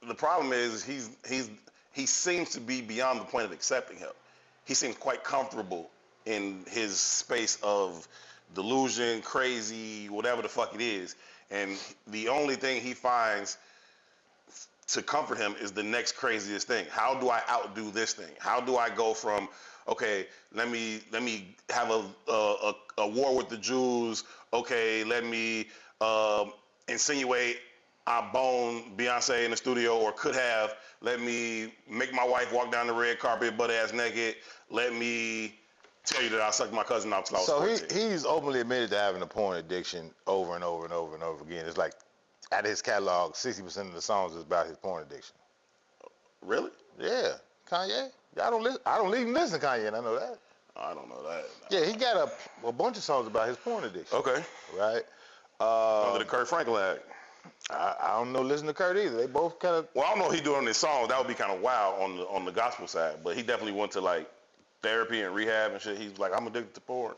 the problem is he seems to be beyond the point of accepting help. He seems quite comfortable in his space of delusion, crazy, whatever the fuck it is, and the only thing he finds to comfort him is the next craziest thing. How do I outdo this thing? How do I go from, okay, let me have a war with the Jews. Okay, let me insinuate I bone Beyonce in the studio, or could have. Let me make my wife walk down the red carpet butt ass naked. Let me tell you that I sucked my cousin out till I was 14. So he's openly admitted to having a porn addiction over and over and over and over again. It's like, out of his catalog, 60% of the songs is about his porn addiction. Really? Yeah. Kanye? I don't even listen to Kanye, and I know that. I don't know that. Yeah, he got a bunch of songs about his porn addiction. Okay. Right? Under the Kurt Franklin Act. I don't know listen to Kurt either. They both kind of... Well, I don't know what he doing on his songs. That would be kind of wild on the gospel side. But he definitely went to, like, therapy and rehab and shit. He's like, I'm addicted to porn.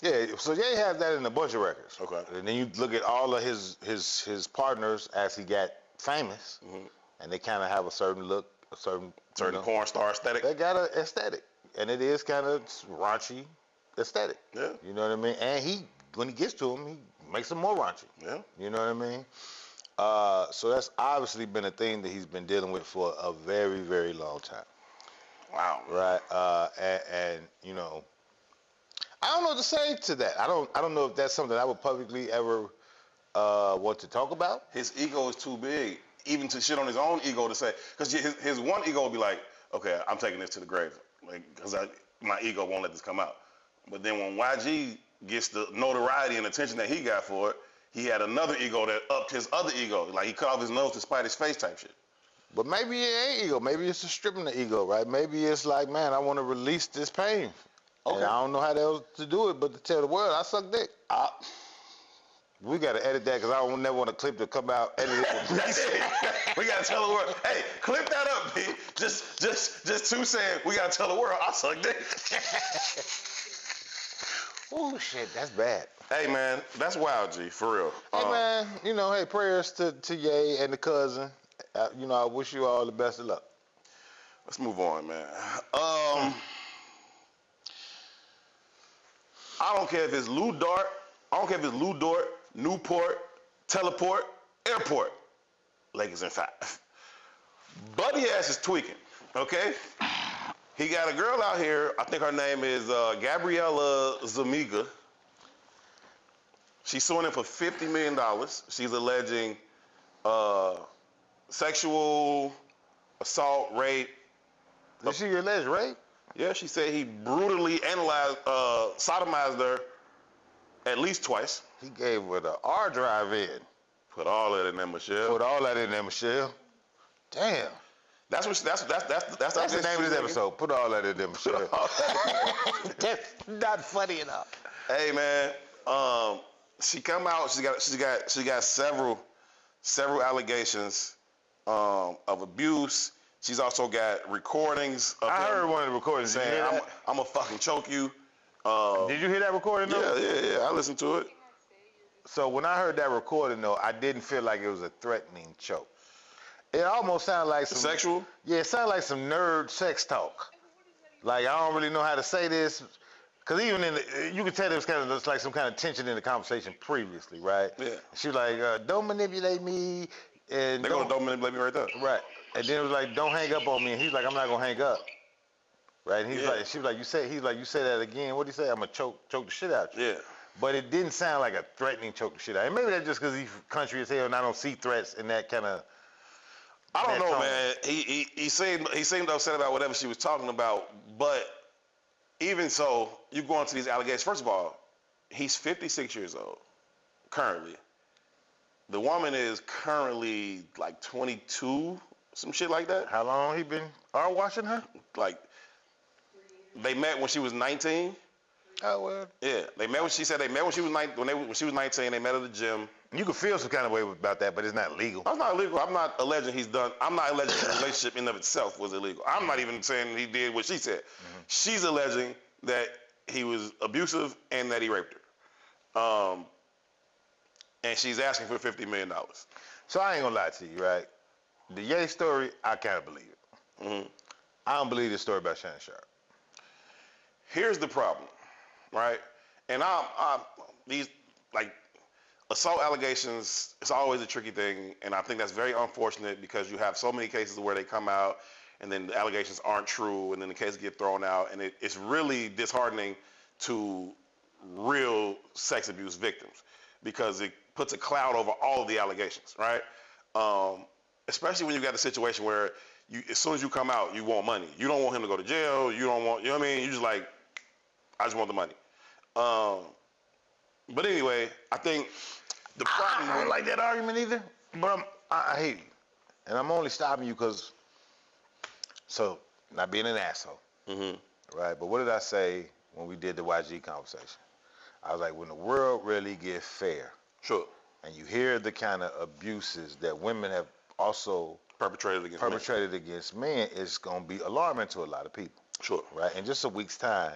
Yeah, so Ye has that in a bunch of records. Okay. And then you look at all of his partners as he got famous, and they kind of have a certain look, a certain Certain porn star aesthetic. They got an aesthetic, and it is kind of raunchy aesthetic. Yeah. You know what I mean? And when he gets to him, he makes them more raunchy. Yeah. You know what I mean? So that's obviously been a thing that he's been dealing with for a very, very long time. Wow. Right. And you know, I don't know what to say to that. I don't know if that's something I would publicly ever want to talk about. His ego is too big, even to shit on his own ego to say, because his one ego will be like, okay, I'm taking this to the grave, like, because my ego won't let this come out. But then when YG gets the notoriety and attention that he got for it, he had another ego that upped his other ego. Like, he cut off his nose to spite his face type shit. But maybe it ain't ego. Maybe it's a stripping the ego, right? Maybe it's like, man, I want to release this pain. Okay. And I don't know how else to do it, but to tell the world I suck dick. We got to edit that because I don't never want a clip to come out edited. That's it. We got to tell the world, hey, clip that up, B. Just two saying, we got to tell the world I suck dick. Oh, shit, that's bad. Hey, man, that's wild, G, for real. Hey, man, you know, hey, prayers to Ye and the cousin. You know, I wish you all the best of luck. Let's move on, man. I don't care if it's Lou Dart. I don't care if it's Lou Dort, Newport, Teleport, Airport. Lakers in 5. Buddy ass is tweaking, okay? He got a girl out here. I think her name is Gabriella Zuniga. She's suing him for $50 million. She's alleging sexual assault, rape. Did she allege rape? Yeah, she said he brutally sodomized her at least twice. He gave her the R drive in. Put all that in there, Michelle. Put all that in there, Michelle. Damn. That's the name of this episode. Put all that in there, Michelle. That's not funny enough. Hey, man. She come out. She got several allegations of abuse. She's also got recordings of I heard one of the recordings saying, I'm gonna fucking choke you. Did you hear that recording though? Yeah. I listened to it. So when I heard that recording though, I didn't feel like it was a threatening choke. It almost sounded like some sexual? Yeah, it sounded like some nerd sex talk. Like, I don't really know how to say this. Because even you could tell there was kind of like some kind of tension in the conversation previously, right? Yeah. She was like, don't manipulate me. And they're going to don't manipulate me right there. Right. And then it was like, don't hang up on me. And he's like, I'm not going to hang up. Right? And she was like, you say that again. What'd he say? I'm going to choke the shit out you. Yeah. But it didn't sound like a threatening choke the shit out. And maybe that's just because he's country as hell and I don't see threats in that kind of. I don't know, man. He seemed upset about whatever she was talking about, but even so, you go into these allegations. First of all, he's 56 years old currently. The woman is currently like 22, some shit like that. How long he been watching her? Like, they met when she was 19. Oh, well. Yeah, they met when she was 19. When she was 19, they met at the gym. You could feel some kind of way about that, but it's not legal. That's not illegal. I'm not alleging I'm not alleging the relationship in and of itself was illegal. I'm not even saying he did what she said. Mm-hmm. She's alleging that he was abusive and that he raped her. And she's asking for $50 million. So I ain't gonna lie to you, right? The Ye story, I kind of believe it. Mm-hmm. I don't believe this story about Shannon Sharpe. Here's the problem, right? And these, like, assault allegations, it's always a tricky thing, and I think that's very unfortunate because you have so many cases where they come out and then the allegations aren't true and then the cases get thrown out, and it's really disheartening to real sex abuse victims because it puts a cloud over all of the allegations, right? Especially when you got a situation where as soon as you come out, you want money. You don't want him to go to jail. You don't want, you know what I mean? You're just like, I just want the money. But anyway, I think the problem. I don't like that argument either, but I hate you. And I'm only stopping you because, so, not being an asshole. Mm-hmm. Right? But what did I say when we did the YG conversation? I was like, when the world really gets fair. Sure. And you hear the kind of abuses that women have also perpetrated against men, it's going to be alarming to a lot of people. Sure. Right? In just a week's time,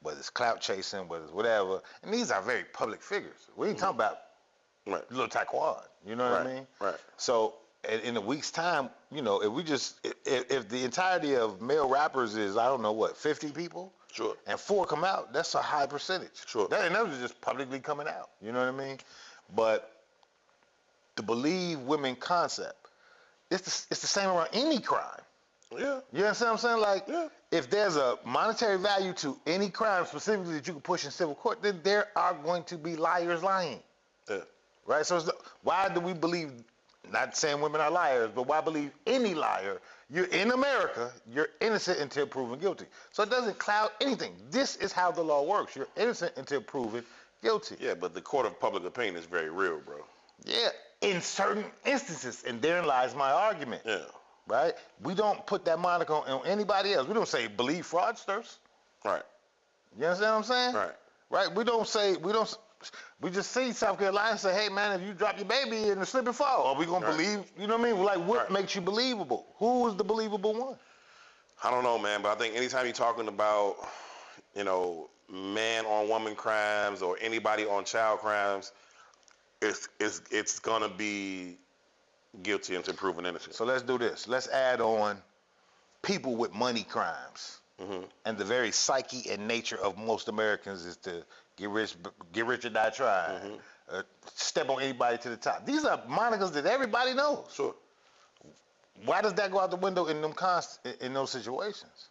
whether it's clout chasing, whether it's whatever, and these are very public figures. We ain't talking about little Taekwon, you know what I mean? Right. So in a week's time, you know, if the entirety of male rappers is, I don't know what, 50 people, Sure. and 4 come out, that's a high percentage. Sure. And those are just publicly coming out. You know what I mean? But the believe women concept, it's the same around any crime. Yeah. You understand what I'm saying? Like, Yeah. if there's a monetary value to any crime specifically that you can push in civil court, then there are going to be liars lying. Yeah. Right? So why do we believe, not saying women are liars, but why believe any liar? You're in America, you're innocent until proven guilty. So it doesn't cloud anything. This is how the law works. You're innocent until proven guilty. Yeah, but the court of public opinion is very real, bro. Yeah, in certain instances, and therein lies my argument. Yeah. Right? We don't put that moniker on anybody else. We don't say believe fraudsters. Right. You understand what I'm saying? Right. Right? We just see South Carolina say, hey man, if you drop your baby in the slip and fall, are we gonna believe? You know what I mean? Like, what makes you believable? Who is the believable one? I don't know, man, but I think anytime you're talking about, you know, man on woman crimes or anybody on child crimes, it's gonna be guilty until proven innocent. So let's do this. Let's add on people with money crimes. Mm-hmm. And the very psyche and nature of most Americans is to get rich or die trying. Mm-hmm. Step on anybody to the top. These are monikers that everybody knows. Sure. Why does that go out the window in those situations?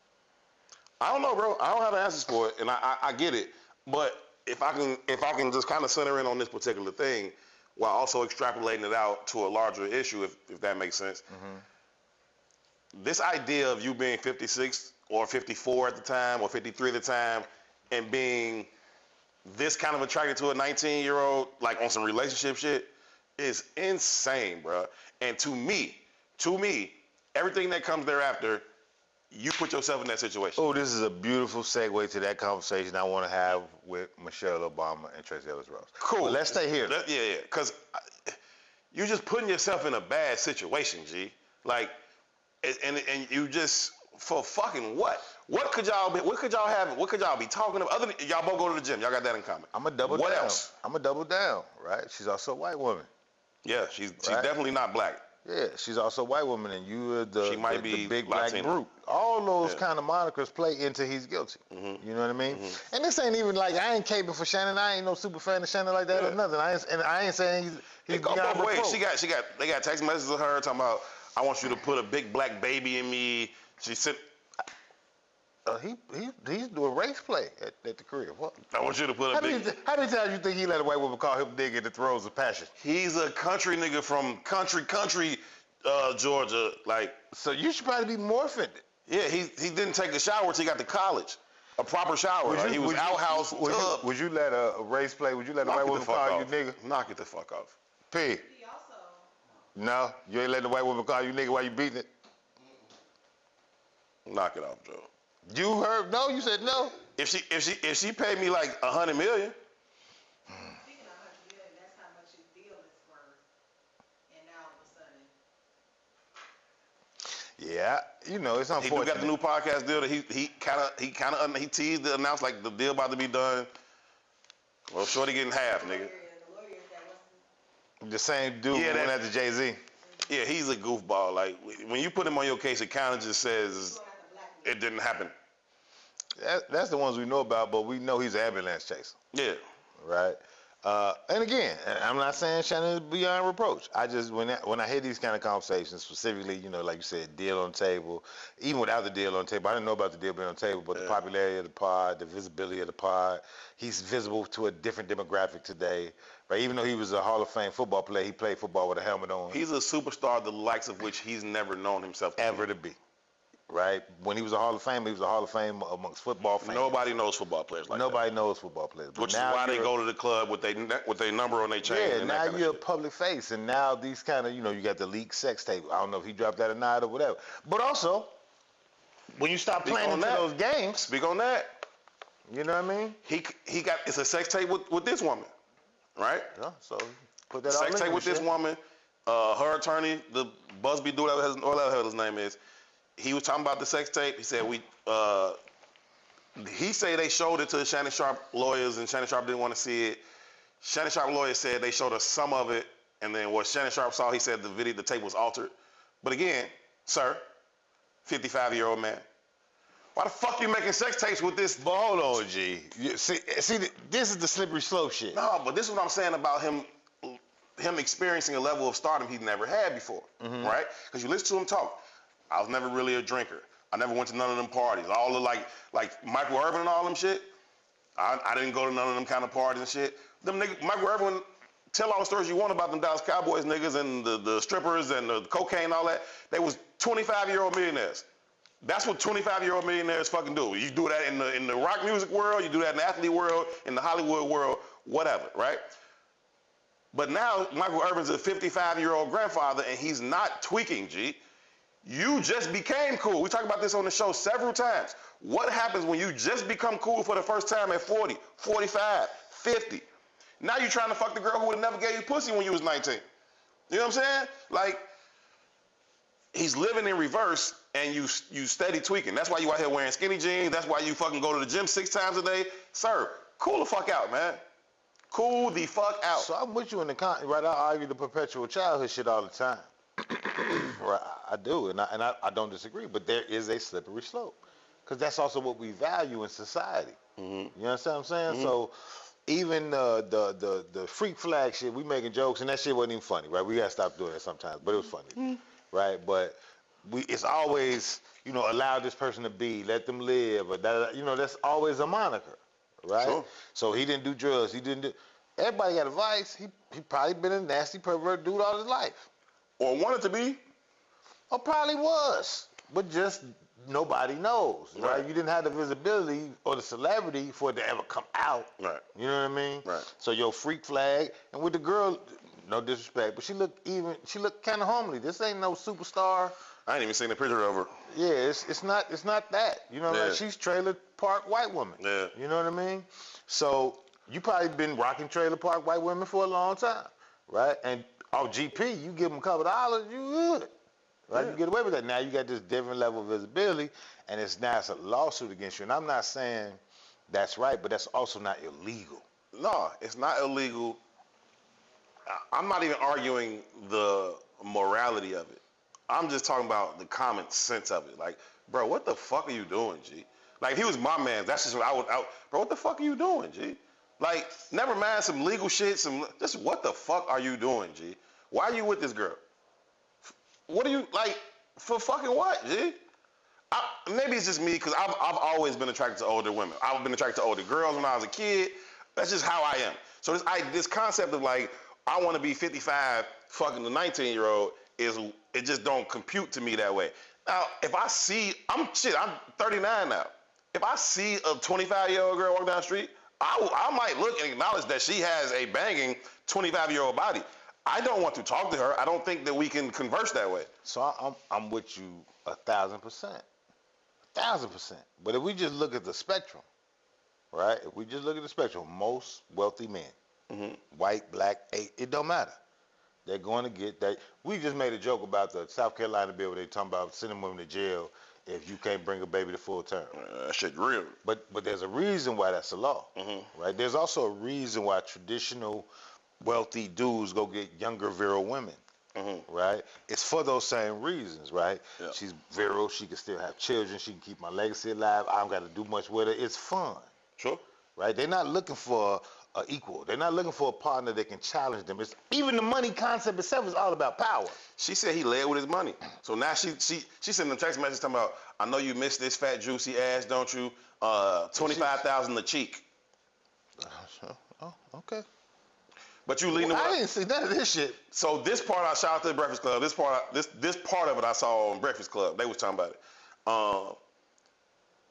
I don't know, bro. I don't have answers for it, and I get it. But if I can just kind of center in on this particular thing, while also extrapolating it out to a larger issue, if that makes sense. Mm-hmm. This idea of you being 56 or 54 at the time or 53 at the time and being this kind of attracted to a 19-year-old, like on some relationship shit, is insane, bro. And to me, everything that comes thereafter, you put yourself in that situation. Oh, this is a beautiful segue to that conversation I want to have with Michelle Obama and Traci Ellis Ross. Cool. But let's stay here. Yeah. Because you're just putting yourself in a bad situation, G. Like, and you just, for fucking what? What could y'all be talking about? Other than y'all both go to the gym. Y'all got that in common. I'm going to double down. What else? I'm going to double down, right? She's also a white woman. Yeah, she's definitely not black. Yeah, she's also a white woman, and you are the big black Latina. brute. All those kind of monikers play into he's guilty. Mm-hmm. You know what I mean? Mm-hmm. And this ain't even like, I ain't caping for Shannon. I ain't no super fan of Shannon like that or nothing. I ain't saying he's go beyond both ways. reproach. They got text messages of her talking about, I want you to put a big black baby in me. She said, he's doing race play at the crib. What? I want you to put a big... How many times you think he let a white woman call him nigga in the throes of passion? He's a country nigga from country, Georgia. Like, so you should probably be more offended. Yeah, he didn't take a shower until he got to college. A proper shower. He was outhouse tub. Would you let a race play? Would you let a white woman call you nigga? Knock it the fuck off. P. He also... No? You ain't letting the white woman call you nigga while you beating it? Knock it off, Joe. You heard no? You said no? If she paid me like $100 million. Speaking of $100 million, that's how much his deal is worth. And now all of a sudden. Yeah, you know, it's unfortunate. He got the new podcast deal that he teased to announce like the deal about to be done. Well, shorty getting half, nigga. The lawyer is that The same dude went after Jay-Z. Yeah, he's a goofball. Like, when you put him on your case, it kind of just says it didn't happen. That's the ones we know about, but we know he's an ambulance chaser. Yeah. Right? And again, I'm not saying Shannon is beyond reproach. I just, when I hear these kind of conversations, specifically, you know, like you said, deal on the table, even without the deal on the table, I didn't know about the deal being on the table, but the popularity of the pod, the visibility of the pod, he's visible to a different demographic today. Right? Even though he was a Hall of Fame football player, he played football with a helmet on. He's a superstar, the likes of which he's never known himself to be. Right? When he was a Hall of Fame, he was a Hall of Fame amongst football fans. Nobody knows football players like Nobody knows football players. Which is why they go to the club with their number on their chain. Yeah, and now you're a public face, and now these kind of, you know, you got the leaked sex tape. I don't know if he dropped that or not or whatever. But also, when you stop playing into those games. Speak on that. You know what I mean? He got, it's a sex tape with this woman, right? Yeah, so put that sex tape with this woman. Her attorney, the Busby dude, whatever his name is, he was talking about the sex tape. He said he said they showed it to the Shannon Sharpe lawyers, and Shannon Sharpe didn't want to see it. Shannon Sharpe lawyers said they showed us some of it, And then what Shannon Sharpe saw, he said the tape was altered. But again, sir, 55-year-old man, why the fuck you making sex tapes with this? But hold on, G. See, this is the slippery slope shit. No, but this is what I'm saying about him experiencing a level of stardom he never had before, right? Because you listen to him talk. I was never really a drinker. I never went to none of them parties. All the like Michael Irvin and all them shit. I didn't go to none of them kind of parties and shit. Them niggas, Michael Irvin, tell all the stories you want about them Dallas Cowboys niggas and the strippers and the cocaine and all that. They was 25-year-old millionaires. That's what 25-year-old millionaires fucking do. You do that in the rock music world, you do that in the athlete world, in the Hollywood world, whatever, right? But now Michael Irvin's a 55-year-old grandfather and he's not tweaking, G. You just became cool. We talked about this on the show several times. What happens when you just become cool for the first time at 40, 45, 50? Now you're trying to fuck the girl who would have never gave you pussy when you was 19. You know what I'm saying? Like, he's living in reverse and you steady tweaking. That's why you out here wearing skinny jeans. That's why you fucking go to the gym 6 times a day. Sir, cool the fuck out, man. Cool the fuck out. So I'm with you in the right? I argue the perpetual childhood shit all the time. Right, I do, and I don't disagree. But there is a slippery slope, because that's also what we value in society. You understand what I'm saying? So even the freak flag shit, we making jokes, and that shit wasn't even funny, right? We gotta stop doing that sometimes, but it was funny, right? But it's always, allow this person to be, let them live, or that, that's always a moniker, right? Sure. So he didn't do drugs, he didn't do. Everybody got advice. He probably been a nasty pervert dude all his life. Or wanted to be. Or probably was. But just nobody knows, right? You didn't have the visibility or the celebrity for it to ever come out. Right. You know what I mean? Right. So your freak flag, and with the girl, no disrespect, but she looked kind of homely. This ain't no superstar. I ain't even seen a picture of her. Yeah, it's not that. You know what I mean? She's trailer park white woman. Yeah. You know what I mean? So you probably been rocking trailer park white women for a long time, right? And GP, you give them a couple dollars, you good. Right? Yeah. You get away with that. Now you got this different level of visibility, and it's a lawsuit against you. And I'm not saying that's right, but that's also not illegal. No, it's not illegal. I'm not even arguing the morality of it. I'm just talking about the common sense of it. Like, bro, what the fuck are you doing, G? Like, if he was my man, that's just what I would, bro, what the fuck are you doing, G? Like, never mind some legal shit, just what the fuck are you doing, G? Why are you with this girl? What are you, like, for fucking what, G? Maybe it's just me, because I've always been attracted to older women. I've been attracted to older girls when I was a kid. That's just how I am. So this concept of, like, I want to be 55 fucking the 19-year-old, it just don't compute to me that way. Now, if I see, I'm 39 now. If I see a 25-year-old girl walk down the street, I might look and acknowledge that she has a banging 25-year-old body. I don't want to talk to her. I don't think that we can converse that way. So I'm with you 1,000%. 1,000%. But if we just look at the spectrum, right? If we just look at the spectrum, most wealthy men, white, black, it don't matter. They're going to get that. We just made a joke about the South Carolina bill where they talking about sending women to jail if you can't bring a baby to full term. That shit real. But there's a reason why that's a law, right? There's also a reason why traditional wealthy dudes go get younger virile women, right? It's for those same reasons, right? Yeah. She's virile. She can still have children. She can keep my legacy alive. I don't got to do much with her. It's fun. Sure. Right? They're not looking for an equal. They're not looking for a partner that can challenge them. Even the money concept itself is all about power. She said he led with his money. So now she sent them text messages talking about, I know you miss this fat juicy ass, don't you? $25,000 a cheek. Oh, okay. But you leaning. I didn't see none of this shit. So this part, I shout out to the Breakfast Club. This part of it I saw on Breakfast Club. They was talking about it.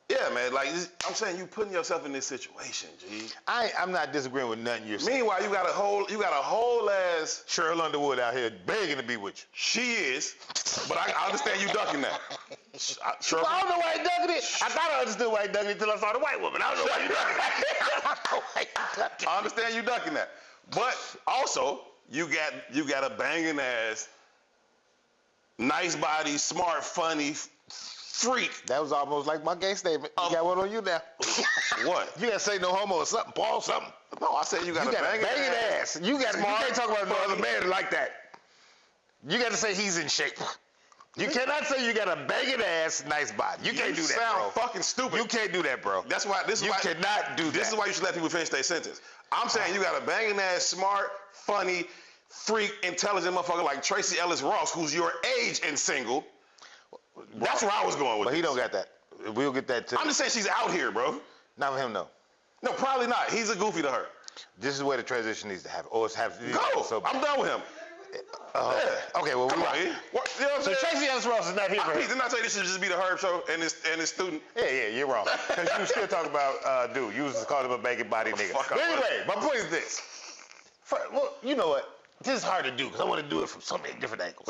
Yeah, man. Like I'm saying, you putting yourself in this situation, G. I'm not disagreeing with nothing you're saying. Meanwhile, you got a whole ass Cheryl Underwood out here begging to be with you. She is, but I understand you ducking that. I don't know why he ducking it. I thought I understood why he ducking it until I saw the white woman. I don't know why you ducking it. I understand you ducking that, but also you got a banging ass, nice body, smart, funny, freak. That was almost like my gay statement. You got one on you now. What? You gotta say no homo or something. Paul something. No, I said you got a banging ass. You can't talk about no other man like that. You gotta say he's in shape. You cannot say you got a banging ass, nice body. You can't do that, bro. You sound fucking stupid. You can't do that, bro. That's why. You cannot do that. This is why you should let people finish their sentence. I'm saying you got a banging ass, smart, funny, freak, intelligent motherfucker like Traci Ellis Ross, who's your age and single. That's where I was going with. But he don't got that. We'll get that too. I'm just saying she's out here, bro. Not for him, no. No, probably not. He's a goofy to her. This is where the transition needs to happen. Or it's have to. Go. So, I'm done with him. yeah. Okay, well, Come on, E. What, you know what I'm saying? Traci Ellis Ross is not here for him. Didn't I say this should just be the Herb show and his student? Yeah, you're wrong. Because you still talking about dude. You was calling him a banging body nigga. But anyway, my point is this. Well, you know what? This is hard to do because I want to do it from so many different angles.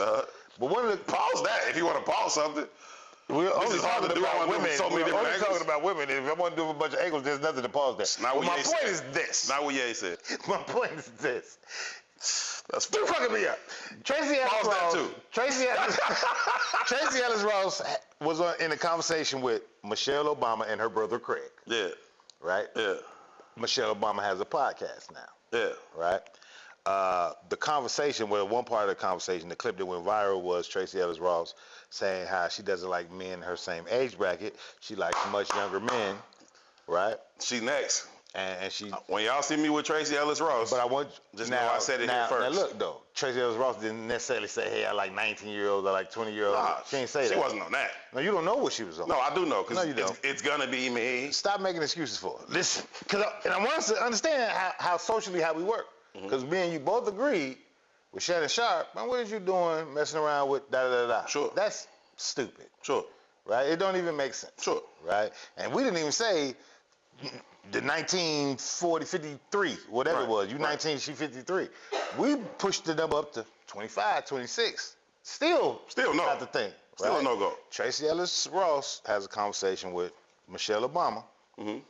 But one of the pause that if you want to pause something. We're only talking about women. So many We're only angles. talking about women. If I want to do a bunch of angles, there's nothing to pause there. Not what my Ye point said. is this. Not what Ye said. My point is this. That's You're fucking me up. Traci Ellis Ross. Traci Ellis Ross was in a conversation with Michelle Obama and her brother Craig. Yeah. Right? Yeah. Michelle Obama has a podcast now. Yeah. Right? The conversation, well, one part of the conversation, the clip that went viral was Traci Ellis Ross saying how she doesn't like men in her same age bracket. She likes much younger men, right? She next. And she... When y'all see me with Traci Ellis Ross, but I want... Just know I said it here first. Now look, though. Traci Ellis Ross didn't necessarily say, hey, I like 19-year-olds, I like 20-year-olds. Nah, she didn't say that. She wasn't on that. No, you don't know what she was on. No, I do know, because no, you don't. It's going to be me. Stop making excuses for it. Listen, and I want us to understand how socially how we work. Because me and you both agreed with Shannon Sharpe, man, what is you doing messing around with da-da-da-da? Sure. That's stupid. Sure. Right? It don't even make sense. Sure. Right? And we didn't even say the 1940, 53, whatever it was. You 19, she 53. We pushed the number up to 25, 26. Still no. Not the thing. Still a no-go. Traci Ellis Ross has a conversation with Michelle Obama, and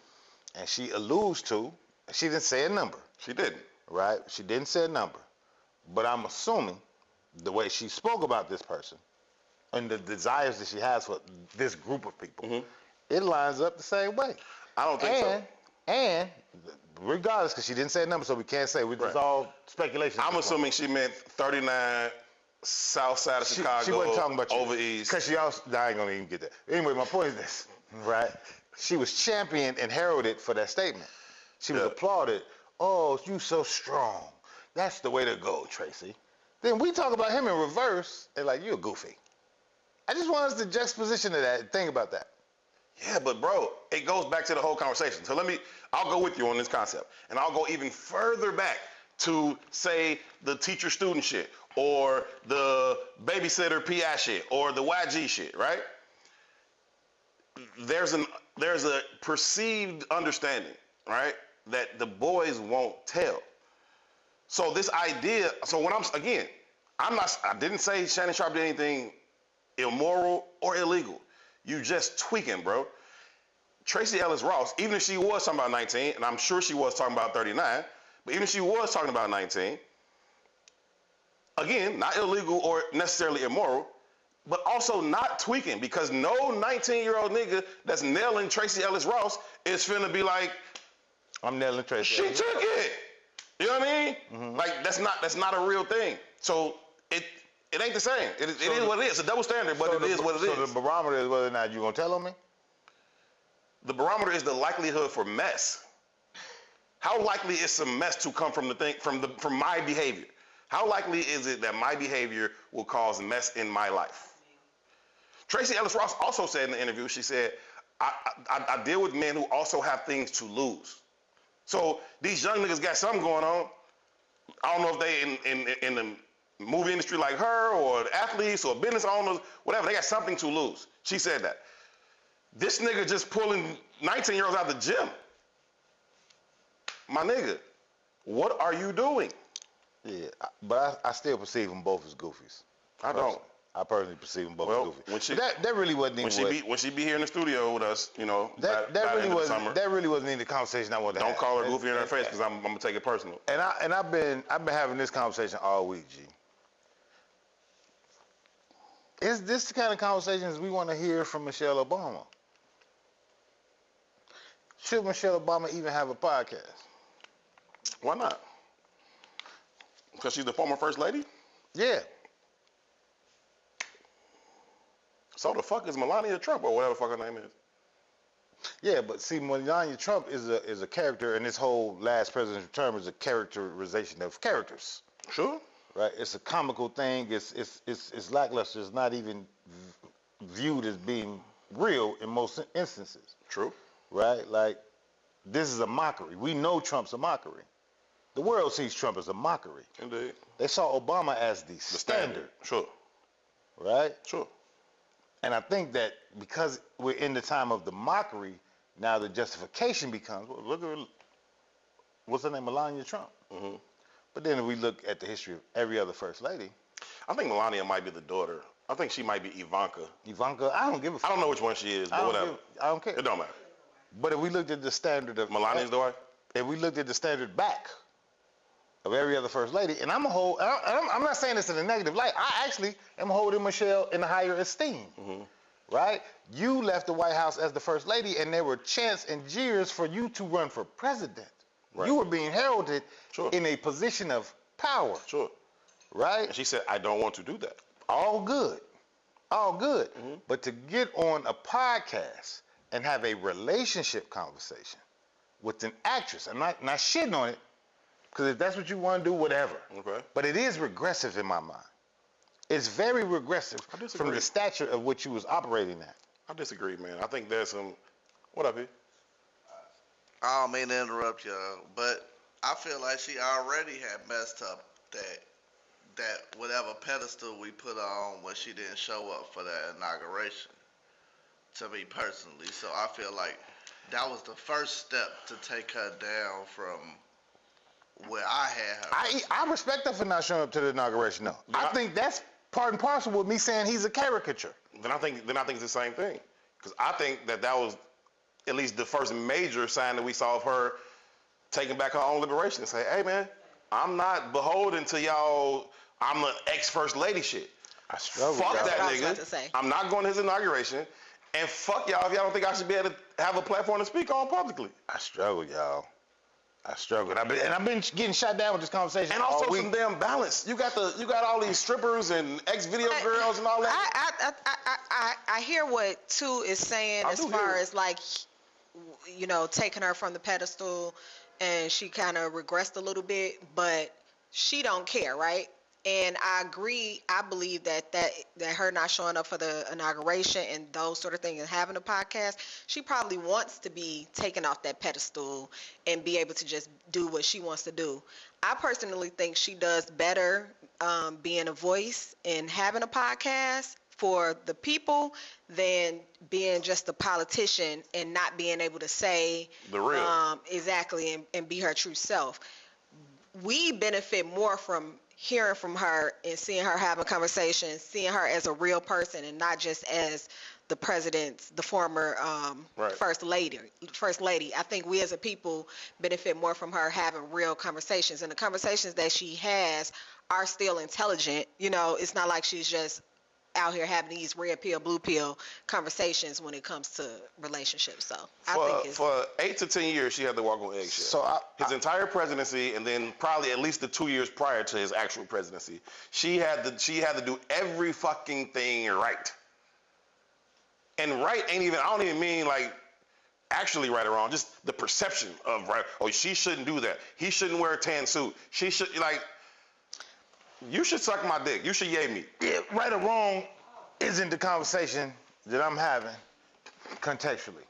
she alludes to, she didn't say a number. She didn't. Right? She didn't say a number. But I'm assuming the way she spoke about this person and the desires that she has for this group of people, it lines up the same way. I don't think so. And regardless, because she didn't say a number, so we can't say. It's all speculation. I'm assuming she meant 39 south side of Chicago. She wasn't talking about you. Over east. Because she also, I ain't going to even get that. Anyway, my point is this, right? She was championed and heralded for that statement. She was applauded. Oh, you so strong. That's the way to go, Traci. Then we talk about him in reverse, and like, you're goofy. I just want us to juxtaposition to that and think about that. Yeah, but bro, it goes back to the whole conversation. So I'll go with you on this concept. And I'll go even further back to, say, the teacher-student shit, or the babysitter PI shit, or the YG shit, right? There's a perceived understanding, right, that the boys won't tell. So this idea, I didn't say Shannon Sharpe did anything immoral or illegal. You just tweaking, bro. Traci Ellis Ross, even if she was talking about 19, and I'm sure she was talking about 39, but even if she was talking about 19, again, not illegal or necessarily immoral, but also not tweaking, because no 19-year-old nigga that's nailing Traci Ellis Ross is finna be like, I'm nailing Traci. She took it. You know what I mean? Like, that's not a real thing. So it ain't the same. It is what it is. It's a double standard, but it is what it is. So the barometer is whether or not you're going to tell on me? The barometer is the likelihood for mess. How likely is some mess to come from from my behavior? How likely is it that my behavior will cause mess in my life? Traci Ellis Ross also said in the interview, she said, I deal with men who also have things to lose. So these young niggas got something going on. I don't know if they in the movie industry like her, or athletes or business owners, whatever. They got something to lose. She said that. This nigga just pulling 19-year-olds out the gym. My nigga, what are you doing? Yeah, but I still perceive them both as goofies. I don't. I personally perceive them both as goofy. When she, that really wasn't even when she be here in the studio with us, you know, that really wasn't even the conversation I wanted to have. Don't call her goofy in her face, because I'm gonna take it personal. And I've been having this conversation all week, G. Is this the kind of conversations we want to hear from Michelle Obama? Should Michelle Obama even have a podcast? Why not? Because she's the former first lady? Yeah. So the fuck is Melania Trump or whatever the fuck her name is? Yeah, but see, Melania Trump is a character, and this whole last presidential term is a characterization of characters. Sure. Right? It's a comical thing. It's lackluster. It's not even viewed as being real in most instances. True. Right? Like, this is a mockery. We know Trump's a mockery. The world sees Trump as a mockery. Indeed. They saw Obama as the standard. Sure. Right? Sure. And I think that because we're in the time of the mockery, now the justification becomes, well, look at, what's her name, Melania Trump. Mm-hmm. But then if we look at the history of every other first lady. I think Melania might be the daughter. I think she might be Ivanka. Ivanka, I don't give a fuck. I don't know which one she is, but whatever. I don't care. It don't matter. But if we looked at the standard of... Melania's the wife? If we looked at the standard back of every other first lady, and I'm not saying this in a negative light. I actually am holding Michelle in higher esteem, right? You left the White House as the first lady, and there were chants and jeers for you to run for president. Right. You were being heralded in a position of power. Sure. Right? And she said, I don't want to do that. All good. All good. But to get on a podcast and have a relationship conversation with an actress, I'm not shitting on it, because if that's what you want to do, whatever. Okay. But it is regressive in my mind. It's very regressive from the stature of what you was operating at. I disagree, man. I think there's some... What up, E? I don't mean to interrupt y'all, but I feel like she already had messed up that whatever pedestal we put on when she didn't show up for that inauguration, to me personally. So I feel like that was the first step to take her down from where I had her. I respect her for not showing up to the inauguration, though. I think that's part and parcel with me saying he's a caricature. Then I think it's the same thing. Because I think that was at least the first major sign that we saw of her taking back her own liberation and say, hey, man, I'm not beholden to y'all, I'm an ex-first lady shit. I struggle. Fuck that I was about to nigga. say. I'm not going to his inauguration. And fuck y'all if y'all don't think I should be able to have a platform to speak on publicly. I struggle, y'all. I struggle. I've been getting shot down with this conversation. And also all week. some damn balance. You got all these strippers and ex-video girls and all that. I hear what Tu is saying as far as like, you know, taking her from the pedestal, and she kind of regressed a little bit, but she don't care, right? And I agree. I believe that her not showing up for the inauguration and those sort of things and having a podcast, she probably wants to be taken off that pedestal and be able to just do what she wants to do. I personally think she does better being a voice and having a podcast for the people than being just a politician and not being able to say the real exactly and be her true self. We benefit more from hearing from her and seeing her having conversations, seeing her as a real person and not just as the former first lady. I think we as a people benefit more from her having real conversations, and the conversations that she has are still intelligent. You know, it's not like she's just out here having these red pill, blue pill conversations when it comes to relationships. So I think for 8 to 10 years, she had to walk on eggshells. So his entire presidency, and then probably at least the 2 years prior to his actual presidency, she had to do every fucking thing right. And right I don't even mean like actually right or wrong, just the perception of right. Oh, she shouldn't do that. He shouldn't wear a tan suit. She should you should suck my dick. You should yay me. Yeah, right or wrong isn't the conversation that I'm having contextually.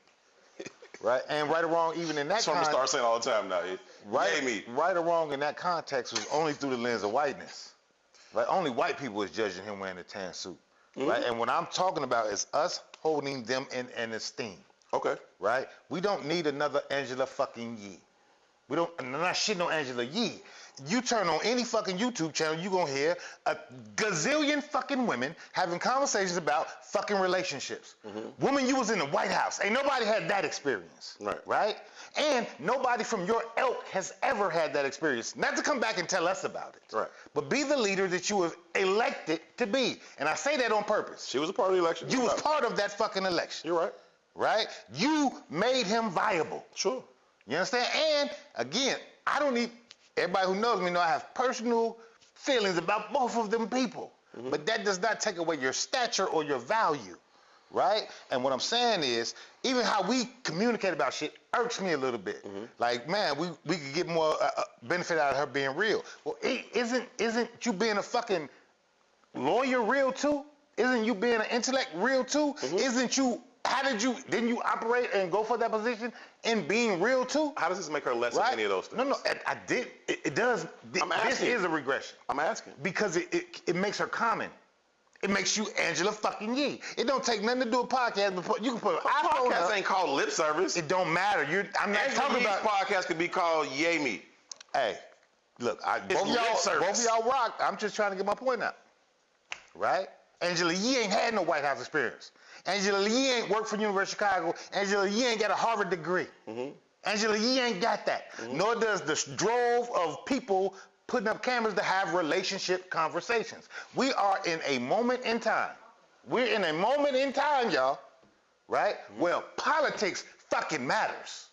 Right? And right or wrong, even in that That's what I'm going to start saying all the time now. Yay me. Right or wrong in that context was only through the lens of whiteness. Right? Only white people was judging him wearing a tan suit. Right? And what I'm talking about is us holding them in esteem. Okay. Right? We don't need another Angela fucking Yee. I'm not shitting on Angela Yee. You turn on any fucking YouTube channel, you gonna hear a gazillion fucking women having conversations about fucking relationships. Woman, you was in the White House. Ain't nobody had that experience. Right? And nobody from your ilk has ever had that experience. Not to come back and tell us about it. Right. But be the leader that you were elected to be. And I say that on purpose. She was a part of the election. You was part of that fucking election. You're right. Right? You made him viable. Sure. You understand? And again, I don't need, everybody who knows me know I have personal feelings about both of them people. But that does not take away your stature or your value. Right? And what I'm saying is, even how we communicate about shit irks me a little bit. Like, man, we could get more benefit out of her being real. Well, isn't you being a fucking lawyer real too? Isn't you being an intellect real too? Isn't you, didn't you operate and go for that position in being real too? How does this make her less than any of those things? No, I did. It does. This is a regression. I'm asking. Because it makes her common. It makes you Angela fucking Yee. It don't take nothing to do a podcast. But you can put an iPhone podcast up. ain't called lip service. It don't matter. I'm not Angela talking Yee's about. podcast could be called Yay Me. Hey, look, both lip of service. y'all rock. I'm just trying to get my point out. Right? Angela Yee ain't had no White House experience. Angela Yee ain't worked for University of Chicago. Angela Yee ain't got a Harvard degree. Angela Yee ain't got that. Nor does the drove of people putting up cameras to have relationship conversations. We are in a moment in time. We're in a moment in time, y'all. Right? Well, politics fucking matters.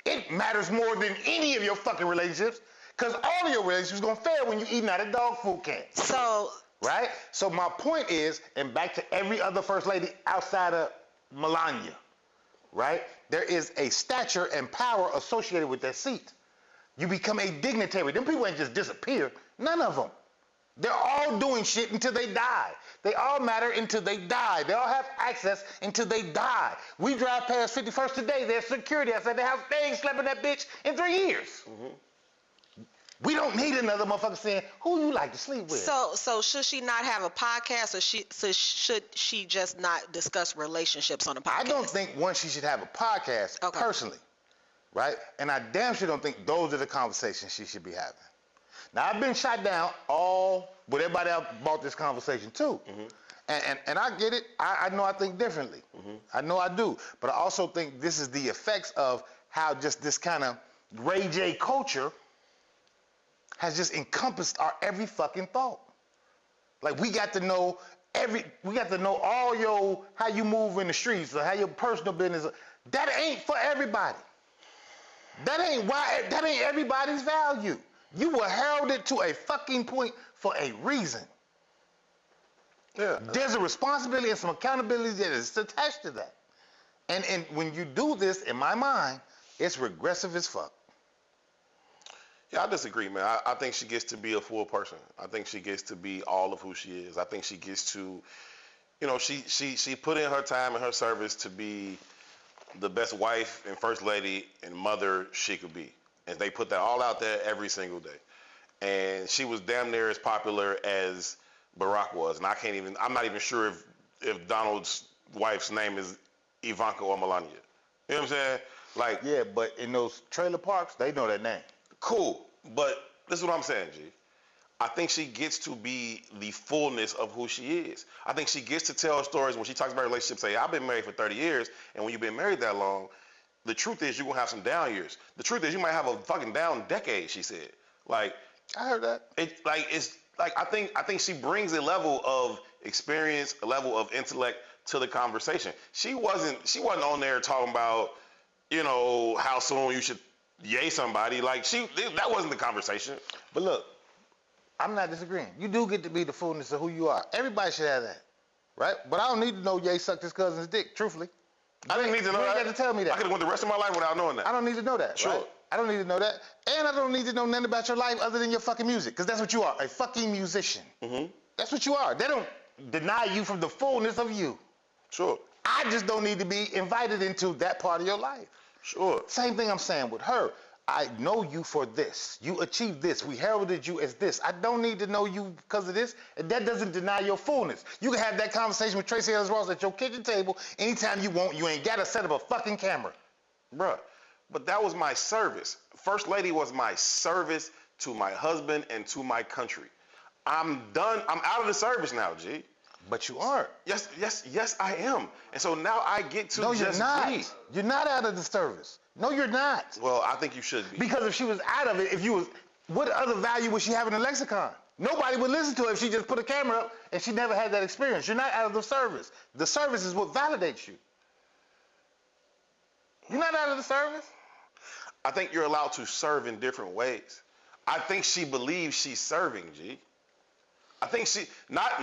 It matters more than any of your fucking relationships, because all of your relationships gonna fail when you're eating out of dog food cans. So, right? So my point is, and back to every other first lady outside of Melania, right? There is a stature and power associated with that seat. You become a dignitary. Them people ain't just disappear. None of them. They're all doing shit until they die. They all matter until they die. They all have access until they die. We drive past 51st today. There's security outside the house. They ain't slapping that bitch in 3 years. We don't need another motherfucker saying, who you like to sleep with? So should she not have a podcast, or should she just not discuss relationships on a podcast? I don't think she should have a podcast, personally, right? And I damn sure don't think those are the conversations she should be having. Now, I've been shot down with everybody else bought this conversation too. And I get it. I know I think differently. I know I do. But I also think this is the effects of how just this kind of Ray J culture has just encompassed our every fucking thought. Like, we got to know all how you move in the streets, or how your personal business. That ain't for everybody. That ain't everybody's value. You were heralded to a fucking point for a reason. Yeah. There's a responsibility and some accountability that is attached to that. And when you do this, in my mind, it's regressive as fuck. Yeah, I disagree, man. I think she gets to be a full person. I think she gets to be all of who she is. I think she gets to, she put in her time and her service to be the best wife and first lady and mother she could be. And they put that all out there every single day. And she was damn near as popular as Barack was. And I'm not even sure if Donald's wife's name is Ivanka or Melania. You know what I'm saying? Like, yeah, but in those trailer parks, they know that name. Cool, but this is what I'm saying, G. I think she gets to be the fullness of who she is. I think she gets to tell stories when she talks about relationships. Say, I've been married for 30 years, and when you've been married that long, the truth is you're gonna have some down years. The truth is you might have a fucking down decade. She said, like, I heard that. I think she brings a level of experience, a level of intellect to the conversation. She wasn't on there talking about, how soon you should yay somebody. Like, that wasn't the conversation. But look, I'm not disagreeing. You do get to be the fullness of who you are. Everybody should have that, right? But I don't need to know Ye sucked his cousin's dick, truthfully. I didn't need to know that. You got to tell me that. I could have went the rest of my life without knowing that. I don't need to know that, Sure. Right? I don't need to know that. And I don't need to know nothing about your life other than your fucking music, because that's what you are, a fucking musician. That's what you are. They don't deny you from the fullness of you. Sure. I just don't need to be invited into that part of your life. Sure. Same thing I'm saying with her. I know you for this. You achieved this. We heralded you as this. I don't need to know you because of this. And that doesn't deny your fullness. You can have that conversation with Traci Ellis at your kitchen table anytime you want. You ain't got to set up a fucking camera. Bruh, But that was my service. First lady was my service to my husband and to my country. I'm done. I'm out of the service now, G. But you aren't. Yes, I am. And so now I get to No, you're just not. breathe. You're not out of the service. No, you're not. Well, I think you should be. Because if she was out of it, what other value would she have in the lexicon? Nobody would listen to her if she just put a camera up and she never had that experience. You're not out of the service. The service is what validates you. You're not out of the service. I think you're allowed to serve in different ways. I think she believes she's serving, G. I think she, not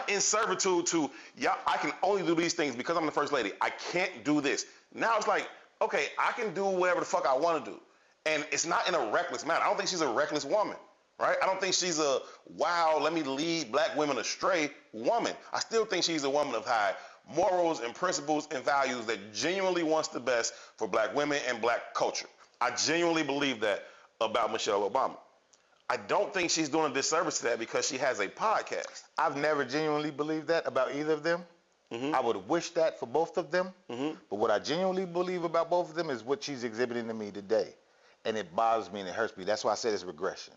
in servitude to, yeah, I can only do these things because I'm the first lady. I can't do this. Now it's like, okay, I can do whatever the fuck I want to do. And it's not in a reckless manner. I don't think she's a reckless woman, right? I don't think she's a, wow, let me lead black women astray woman. I still think she's a woman of high morals and principles and values that genuinely wants the best for black women and black culture. I genuinely believe that about Michelle Obama. I don't think she's doing a disservice to that because she has a podcast. I've never genuinely believed that about either of them. I would wish that for both of them. But what I genuinely believe about both of them is what she's exhibiting to me today. And it bothers me and it hurts me. That's why I said it's regression.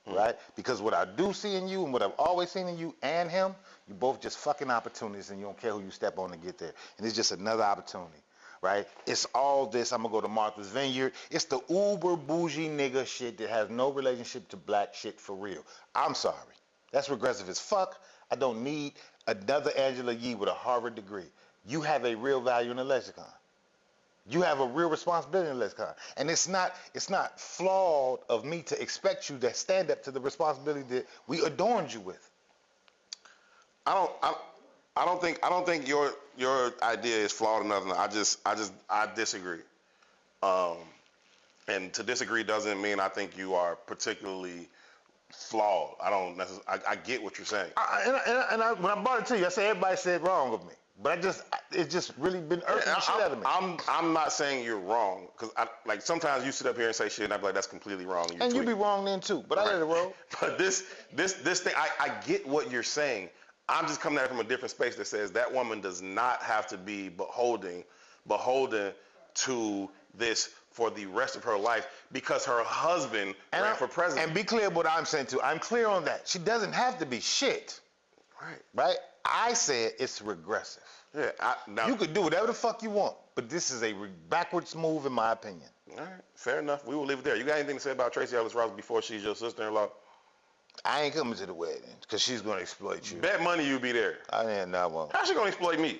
Right? Because what I do see in you and what I've always seen in you and him, you both just fucking opportunities and you don't care who you step on to get there. And it's just another opportunity. Right? It's all this, I'm going to go to Martha's Vineyard. It's the uber bougie nigga shit that has no relationship to black shit for real. I'm sorry. That's regressive as fuck. I don't need another Angela Yee with a Harvard degree. You have a real value in the lexicon. You have a real responsibility in the lexicon. And it's not flawed of me to expect you to stand up to the responsibility that we adorned you with. I don't think your idea is flawed enough. I disagree. And to disagree doesn't mean I think you are particularly flawed. I don't necessarily. I get what you're saying. When I brought it to you, I said everybody said wrong of me. But it's just really been irking the shit out of me. I'm not saying you're wrong because like sometimes you sit up here and say shit and I be like that's completely wrong. And you be wrong then too. But I let it roll. But this thing, I get what you're saying. I'm just coming at it from a different space that says that woman does not have to be beholden to this for the rest of her life because her husband ran for president. And be clear what I'm saying too. I'm clear on that. She doesn't have to be shit. Right? I said it's regressive. Yeah. You could do whatever the fuck you want, but this is a backwards move in my opinion. All right. Fair enough. We will leave it there. You got anything to say about Traci Ellis Ross before she's your sister-in-law? I ain't coming to the wedding because she's going to exploit you. Bet money you be there. I won't. How's she going to exploit me?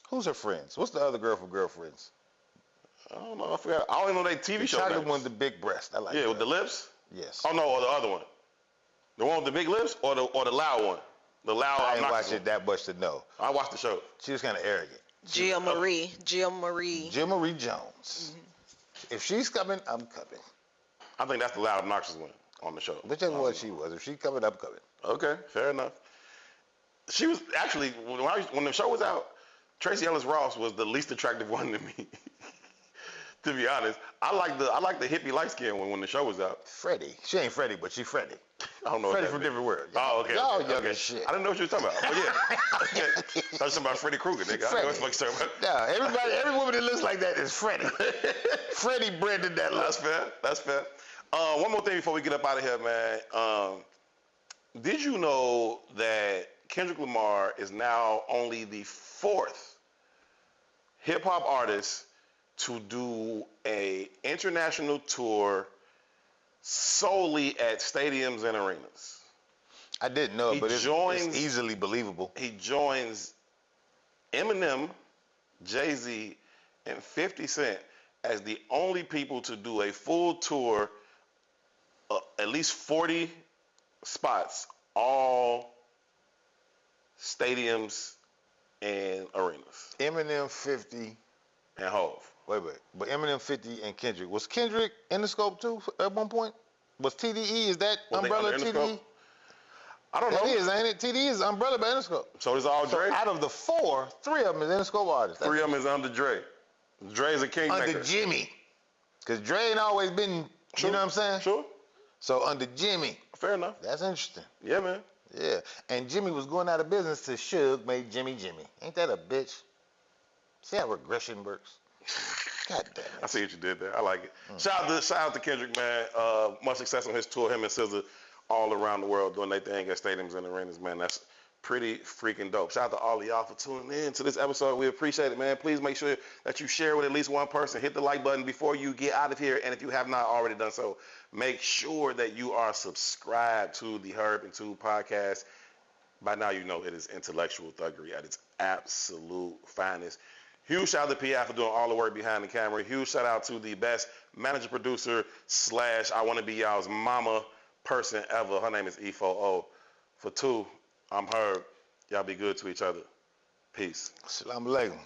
Who's her friends? What's the other girl from Girlfriends? I don't know. I forgot. I only know they TV show. The one with the big breast. I like yeah, that. with the lips? Yes. Oh, no, or the other one. The one with the big lips or the loud one? The loud I ain't watched it that much to know. I watched the show. She was kind of arrogant. Jill Marie Jones. Mm-hmm. If she's coming, I'm coming. I think that's the loud, obnoxious one on the show. Whichever one she was. If she coming, I'm coming. Okay, fair enough. She was actually, when the show was out, Traci Ellis Ross was the least attractive one to me. To be honest, I like the hippie light skin one when the show was out. Freddie. She ain't Freddie, but she Freddie. I don't know. Freddie from different world. Oh, okay. Y'all young as shit. I didn't know what you were talking about. But yeah. I was talking about Freddy Krueger, nigga. I know what you're talking about. No, every woman that looks like that is Freddie. Freddie branded that look. That's fair. One more thing before we get up out of here, man. Did you know that Kendrick Lamar is now only the 4th hip-hop artist to do a international tour solely at stadiums and arenas? I didn't know, but it's easily believable. He joins Eminem, Jay-Z, and 50 Cent as the only people to do a full tour, at least 40 spots, all stadiums and arenas. Eminem, 50, and Hov. Wait. But Eminem, 50, and Kendrick. Was Kendrick in the scope too at one point? Was TDE, is that umbrella TDE? I don't know. That is, ain't it? TDE is umbrella by Interscope. So it's all Dre? So out of the 4, 3 of them is Interscope artists. 3 of them is under Dre. Dre's a kingmaker. Under Jimmy. Because Dre ain't always been, you know what I'm saying? Sure. So under Jimmy. Fair enough. That's interesting. Yeah, man. Yeah. And Jimmy was going out of business till Suge made Jimmy. Ain't that a bitch? See how regression works? God damn it. I see what you did there. I like it. Shout out to Kendrick, man. Much success on his tour. Him and SZA all around the world doing their thing at stadiums and arenas, man. That's pretty freaking dope. Shout out to all of y'all for tuning in to this episode. We appreciate it, man. Please make sure that you share with at least one person. Hit the like button before you get out of here. And if you have not already done so, make sure that you are subscribed to the Herb and Two podcast. By now, you know it is intellectual thuggery at its absolute finest. Huge shout out to P.I. for doing all the work behind the camera. Huge shout out to the best manager, producer, / I want to be y'all's mama person ever. Her name is E4O. For Two, I'm Herb. Y'all be good to each other. Peace. Assalamu alaikum.